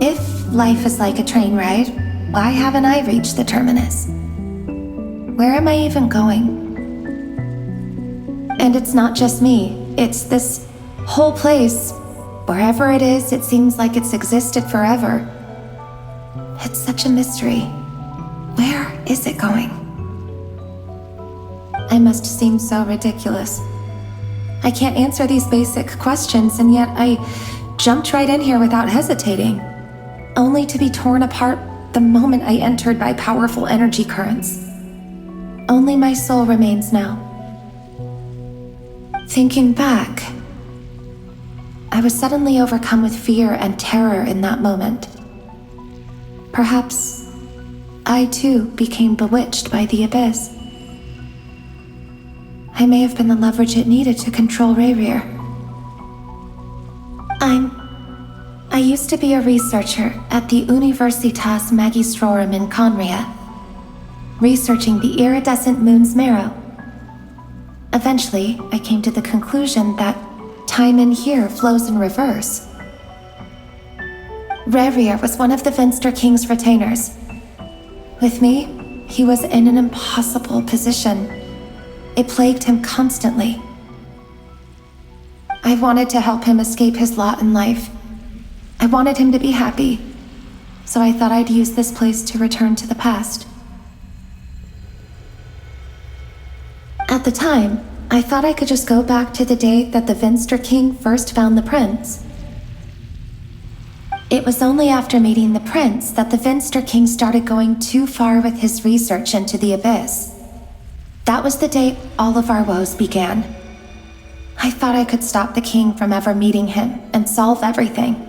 if life is like a train ride, why haven't I reached the terminus? Where am I even going? And it's not just me, it's this whole place. Wherever it is, it seems like it's existed forever. It's such a mystery. Where is it going? I must seem so ridiculous. I can't answer these basic questions, and yet I jumped right in here without hesitating, only to be torn apart the moment I entered by powerful energy currents. Only my soul remains now. Thinking back, I was suddenly overcome with fear and terror in that moment. Perhaps I too became bewitched by the abyss. I may have been the leverage it needed to control Rayrir. I used to be a researcher at the Universitas Magistrorum in Conria, researching the iridescent moon's marrow. Eventually, I came to the conclusion that time in here flows in reverse. Rayrir was one of the Venster King's retainers. With me, he was in an impossible position. It plagued him constantly. I wanted to help him escape his lot in life. I wanted him to be happy, so I thought I'd use this place to return to the past. At the time, I thought I could just go back to the day that the Venster King first found the prince. It was only after meeting the prince that the Venster King started going too far with his research into the abyss. That was the day all of our woes began. I thought I could stop the king from ever meeting him and solve everything.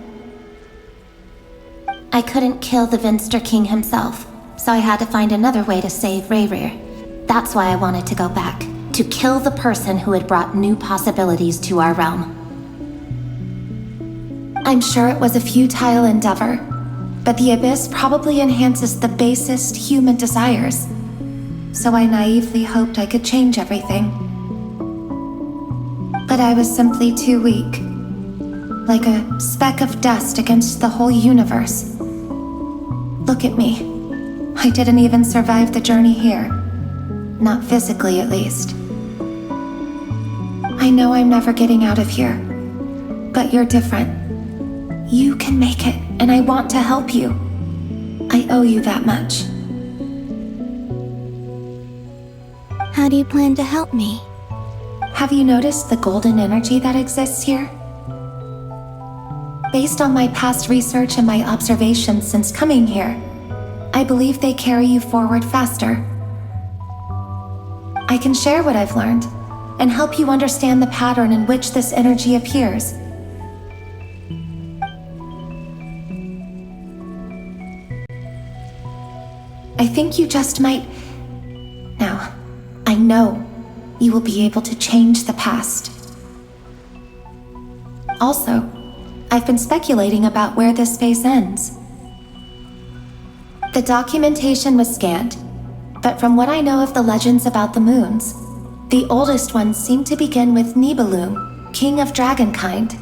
I couldn't kill the Venster King himself, so I had to find another way to save Rayrir. That's why I wanted to go back, to kill the person who had brought new possibilities to our realm. I'm sure it was a futile endeavor, but the abyss probably enhances the basest human desires. So I naively hoped I could change everything. But I was simply too weak, like a speck of dust against the whole universe. Look at me. I didn't even survive the journey here. Not physically, at least. I know I'm never getting out of here, but you're different. You can make it, and I want to help you. I owe you that much. How do you plan to help me? Have you noticed the golden energy that exists here? Based on my past research and my observations since coming here, I believe they carry you forward faster. I can share what I've learned and help you understand the pattern in which this energy appears. I think you just might... Now, I know you will be able to change the past. Also, I've been speculating about where this space ends. The documentation was scanned, but from what I know of the legends about the moons, the oldest ones seem to begin with Nibelung, king of dragonkind.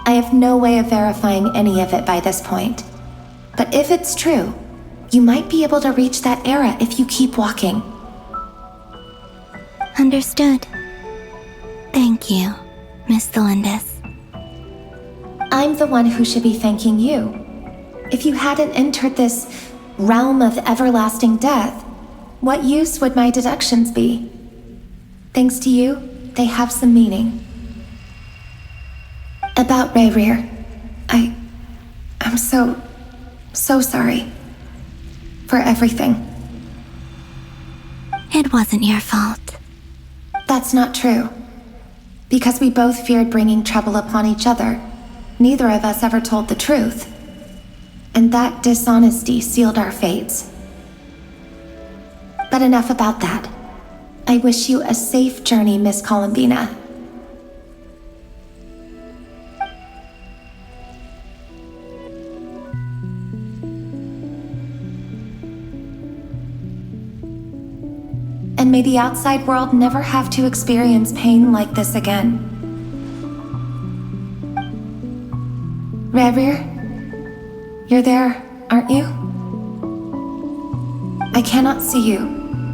I have no way of verifying any of it by this point, but if it's true, you might be able to reach that era if you keep walking. Understood. Thank you, Miss Thelindis. I'm the one who should be thanking you. If you hadn't entered this realm of everlasting death, what use would my deductions be? Thanks to you, they have some meaning. About Rayrir, I'm so sorry. For everything. It wasn't your fault. That's not true. Because we both feared bringing trouble upon each other, neither of us ever told the truth. And that dishonesty sealed our fates. But enough about that. I wish you a safe journey, Miss Columbina. And may the outside world never have to experience pain like this again. Rayrir, you're there, aren't you? I cannot see you,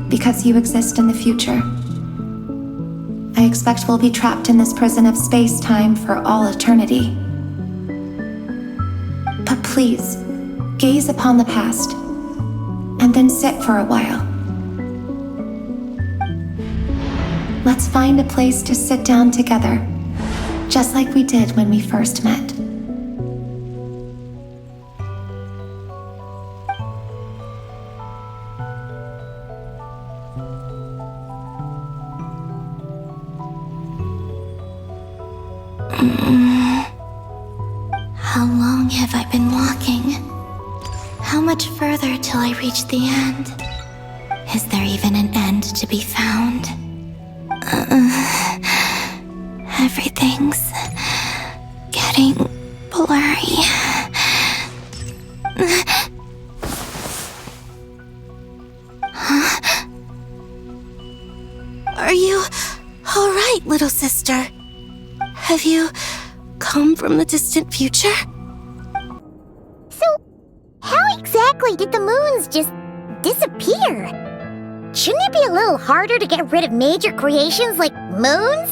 because you exist in the future. I expect we'll be trapped in this prison of space-time for all eternity. But please, gaze upon the past, and then sit for a while. Let's find a place to sit down together, just like we did when we first met. How long have I been walking? How much further till I reach the end? Is there even an end to be found? Everything's getting blurry. Huh? Are you all right, little sister? Have you come from the distant future? So, how exactly did the moons just disappear? Shouldn't it be a little harder to get rid of major creations like moons?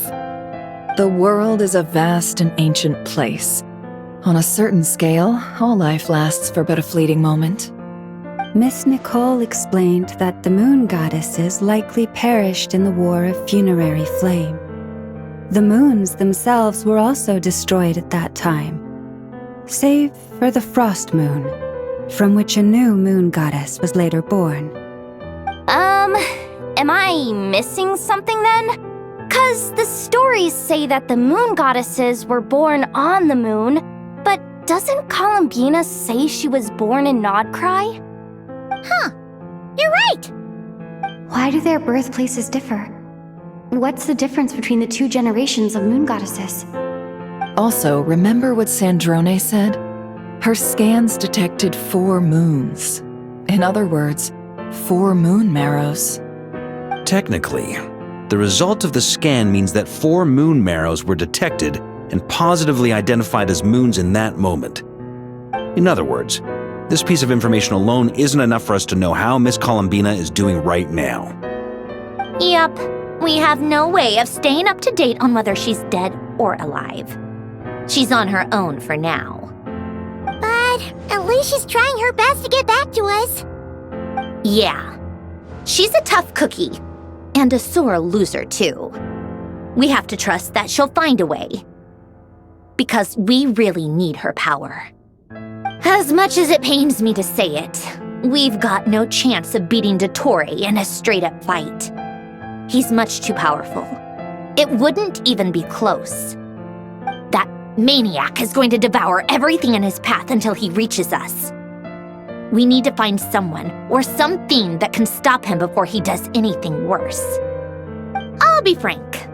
The world is a vast and ancient place. On a certain scale, all life lasts for but a fleeting moment. Miss Nicole explained that the moon goddesses likely perished in the War of Funerary Flame. The moons themselves were also destroyed at that time, save for the Frost Moon, from which a new moon goddess was later born. Am I missing something then? 'Cause the stories say that the moon goddesses were born on the moon, but doesn't Columbina say she was born in Nodcry? Huh, you're right! Why do their birthplaces differ? What's the difference between the two generations of moon goddesses? Also, remember what Sandrone said? Her scans detected 4 moons. In other words, 4 moon marrows. Technically, the result of the scan means that 4 moon marrows were detected and positively identified as moons in that moment. In other words, this piece of information alone isn't enough for us to know how Miss Columbina is doing right now. Yep, we have no way of staying up to date on whether she's dead or alive. She's on her own for now. But at least she's trying her best to get back to us. Yeah, she's a tough cookie. And a sore loser, too. We have to trust that she'll find a way. Because we really need her power. As much as it pains me to say it, we've got no chance of beating Dottore in a straight-up fight. He's much too powerful. It wouldn't even be close. That maniac is going to devour everything in his path until he reaches us. We need to find someone or something that can stop him before he does anything worse. I'll be frank.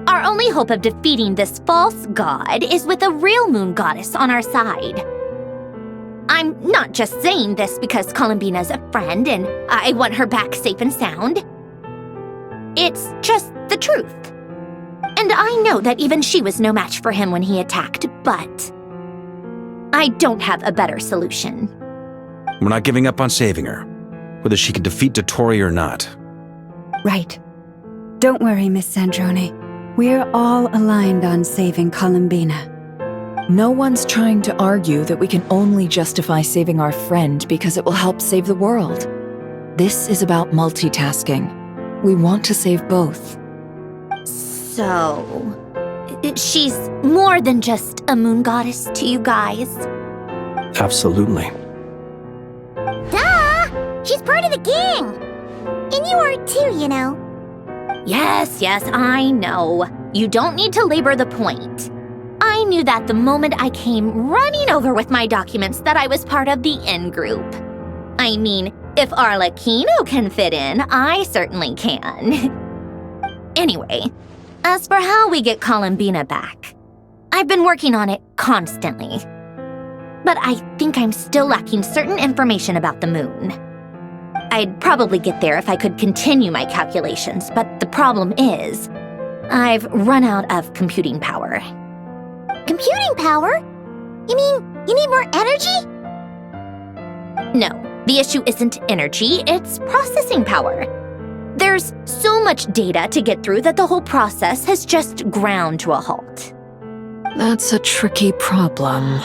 Our only hope of defeating this false god is with a real moon goddess on our side. I'm not just saying this because Columbina's a friend and I want her back safe and sound. It's just the truth. And I know that even she was no match for him when he attacked, but I don't have a better solution. We're not giving up on saving her, whether she can defeat Dottore or not. Right. Don't worry, Miss Sandrone. We're all aligned on saving Columbina. No one's trying to argue that we can only justify saving our friend because it will help save the world. This is about multitasking. We want to save both. So, she's more than just a moon goddess to you guys? Absolutely. Duh! She's part of the gang! And you are too, you know. Yes, I know. You don't need to labor the point. I knew that the moment I came running over with my documents that I was part of the in-group. I mean, if Arlecchino can fit in, I certainly can. Anyway, as for how we get Columbina back, I've been working on it constantly. But I think I'm still lacking certain information about the moon. I'd probably get there if I could continue my calculations, but the problem is, I've run out of computing power. Computing power? You mean you need more energy? No, the issue isn't energy, it's processing power. There's so much data to get through that the whole process has just ground to a halt. That's a tricky problem.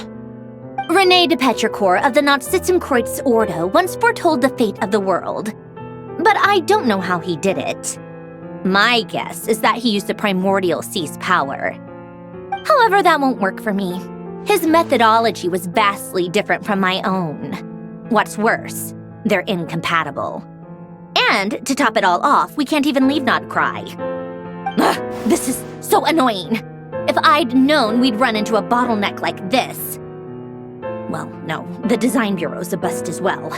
René de Petrichor of the Nazissenkreuz Ordo once foretold the fate of the world. But I don't know how he did it. My guess is that he used the primordial sea's power. However, that won't work for me. His methodology was vastly different from my own. What's worse, they're incompatible. And, to top it all off, we can't even leave Nodcry. Ugh, this is so annoying. If I'd known we'd run into a bottleneck like this. Well, no, the design bureau's a bust as well.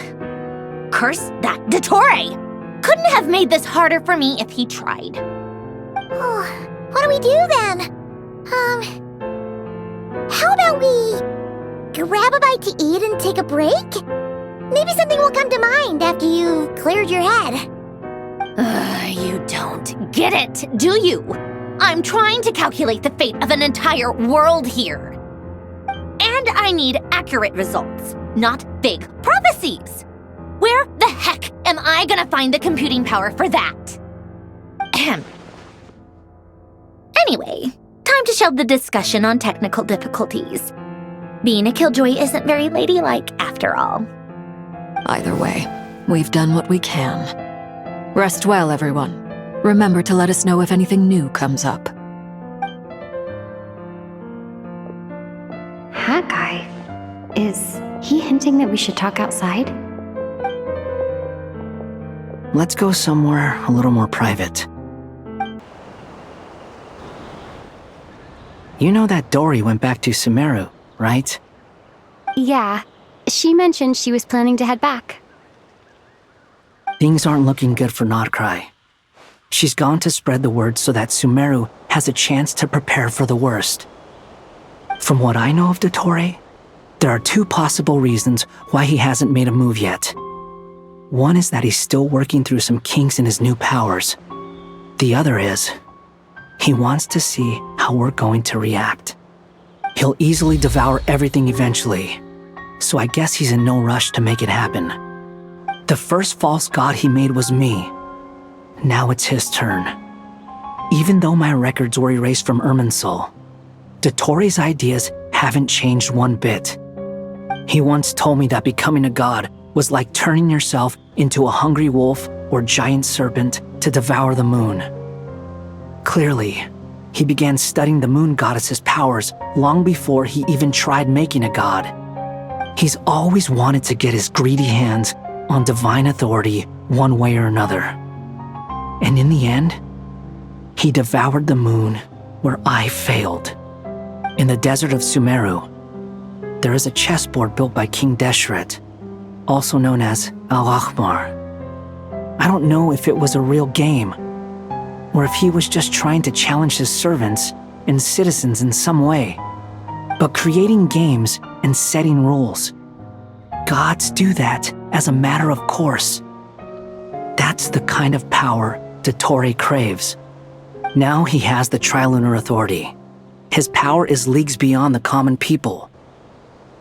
Curse that Dottore! Couldn't have made this harder for me if he tried. Oh, what do we do then? How about we grab a bite to eat and take a break? Maybe something will come to mind after you've cleared your head. You don't get it, do you? I'm trying to calculate the fate of an entire world here. And I need accurate results, not vague prophecies. Where the heck am I gonna find the computing power for that? Ahem. Anyway, time to shelve the discussion on technical difficulties. Being a killjoy isn't very ladylike, after all. Either way, we've done what we can. Rest well, everyone. Remember to let us know if anything new comes up. Hat guy? Is he hinting that we should talk outside? Let's go somewhere a little more private. You know that Dory went back to Sumeru, right? Yeah. She mentioned she was planning to head back. Things aren't looking good for Notcry. She's gone to spread the word so that Sumeru has a chance to prepare for the worst. From what I know of Dottore, there are two possible reasons why he hasn't made a move yet. One is that he's still working through some kinks in his new powers. The other is, he wants to see how we're going to react. He'll easily devour everything eventually, so I guess he's in no rush to make it happen. The first false god he made was me. Now it's his turn. Even though my records were erased from Irminsul, Dottore's ideas haven't changed one bit. He once told me that becoming a god was like turning yourself into a hungry wolf or giant serpent to devour the moon. Clearly, he began studying the moon goddess's powers long before he even tried making a god. He's always wanted to get his greedy hands on divine authority one way or another. And in the end, he devoured the moon where I failed. In the desert of Sumeru, there is a chessboard built by King Deshret, also known as Al-Akhmar. I don't know if it was a real game, or if he was just trying to challenge his servants and citizens in some way. But creating games and setting rules, gods do that as a matter of course. That's the kind of power Dottore craves. Now he has the Trilunar Authority. His power is leagues beyond the common people.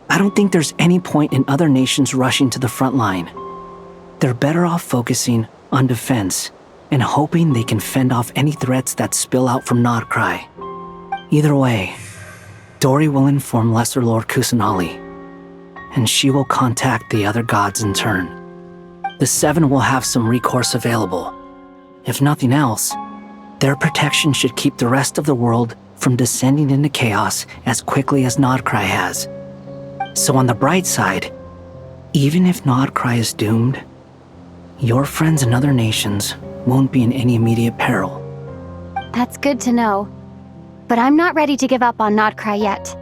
I don't think there's any point in other nations rushing to the front line. They're better off focusing on defense and hoping they can fend off any threats that spill out from Notcry. Either way, Dory will inform Lesser Lord Kusanali, and she will contact the other gods in turn. The Seven will have some recourse available. If nothing else, their protection should keep the rest of the world from descending into chaos as quickly as Notcry has. So on the bright side, even if Notcry is doomed, your friends in other nations won't be in any immediate peril. That's good to know. But I'm not ready to give up on Notcry yet.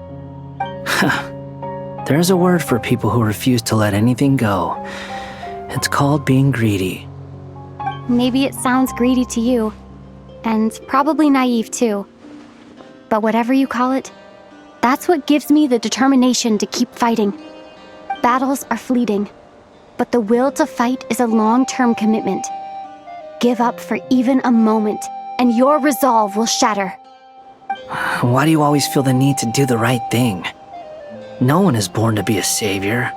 There's a word for people who refuse to let anything go. It's called being greedy. Maybe it sounds greedy to you, and probably naive too. But whatever you call it, that's what gives me the determination to keep fighting. Battles are fleeting, but the will to fight is a long-term commitment. Give up for even a moment, and your resolve will shatter. Why do you always feel the need to do the right thing? No one is born to be a savior.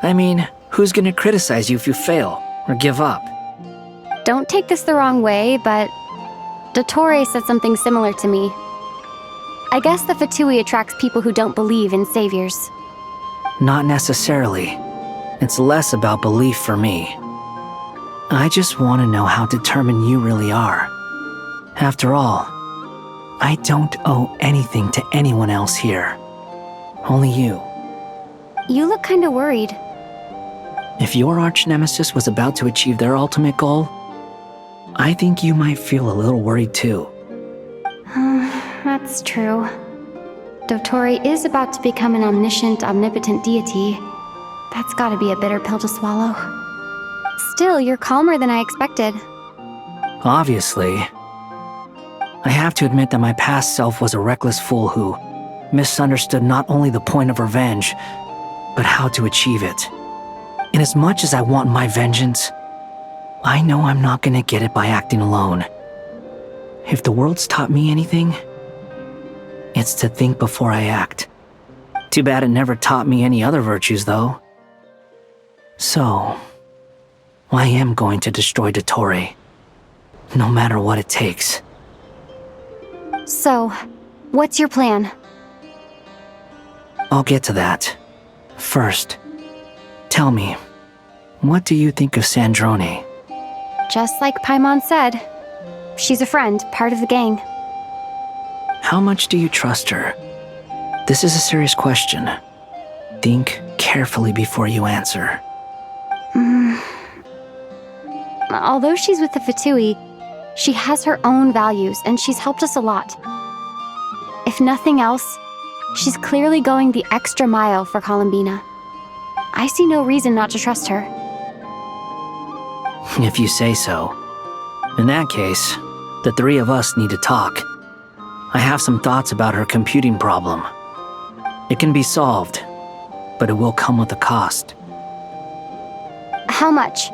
I mean, who's gonna criticize you if you fail or give up? Don't take this the wrong way, but Dottore said something similar to me. I guess the Fatui attracts people who don't believe in saviors. Not necessarily. It's less about belief for me. I just want to know how determined you really are. After all, I don't owe anything to anyone else here. Only you. You look kinda worried. If your arch-nemesis was about to achieve their ultimate goal, I think you might feel a little worried too. That's That's true. Dotori is about to become an omniscient, omnipotent deity. That's gotta be a bitter pill to swallow. Still, you're calmer than I expected. Obviously. I have to admit that my past self was a reckless fool who misunderstood not only the point of revenge, but how to achieve it. And as much as I want my vengeance, I know I'm not gonna get it by acting alone. If the world's taught me anything, it's to think before I act. Too bad it never taught me any other virtues, though. So, I am going to destroy Dotori, no matter what it takes. So, what's your plan? I'll get to that. First, tell me, what do you think of Sandrone? Just like Paimon said, she's a friend, part of the gang. How much do you trust her? This is a serious question. Think carefully before you answer. Although she's with the Fatui, she has her own values and she's helped us a lot. If nothing else, she's clearly going the extra mile for Columbina. I see no reason not to trust her. If you say so. In that case, the three of us need to talk. I have some thoughts about her computing problem. It can be solved, but it will come with a cost. How much?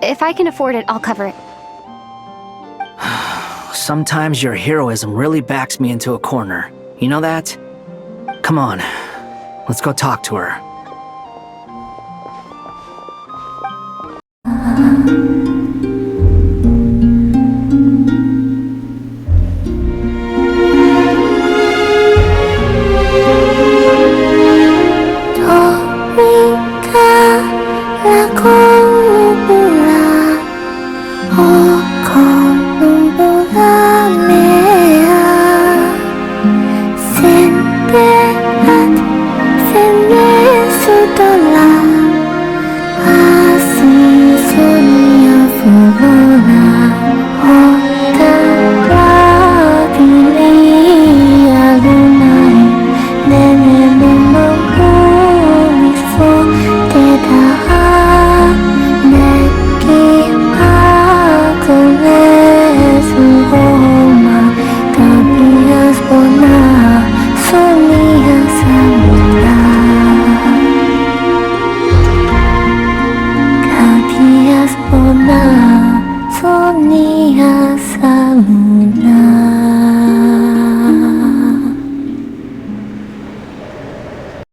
If I can afford it, I'll cover it. Sometimes your heroism really backs me into a corner. You know that? Come on, let's go talk to her. Tori.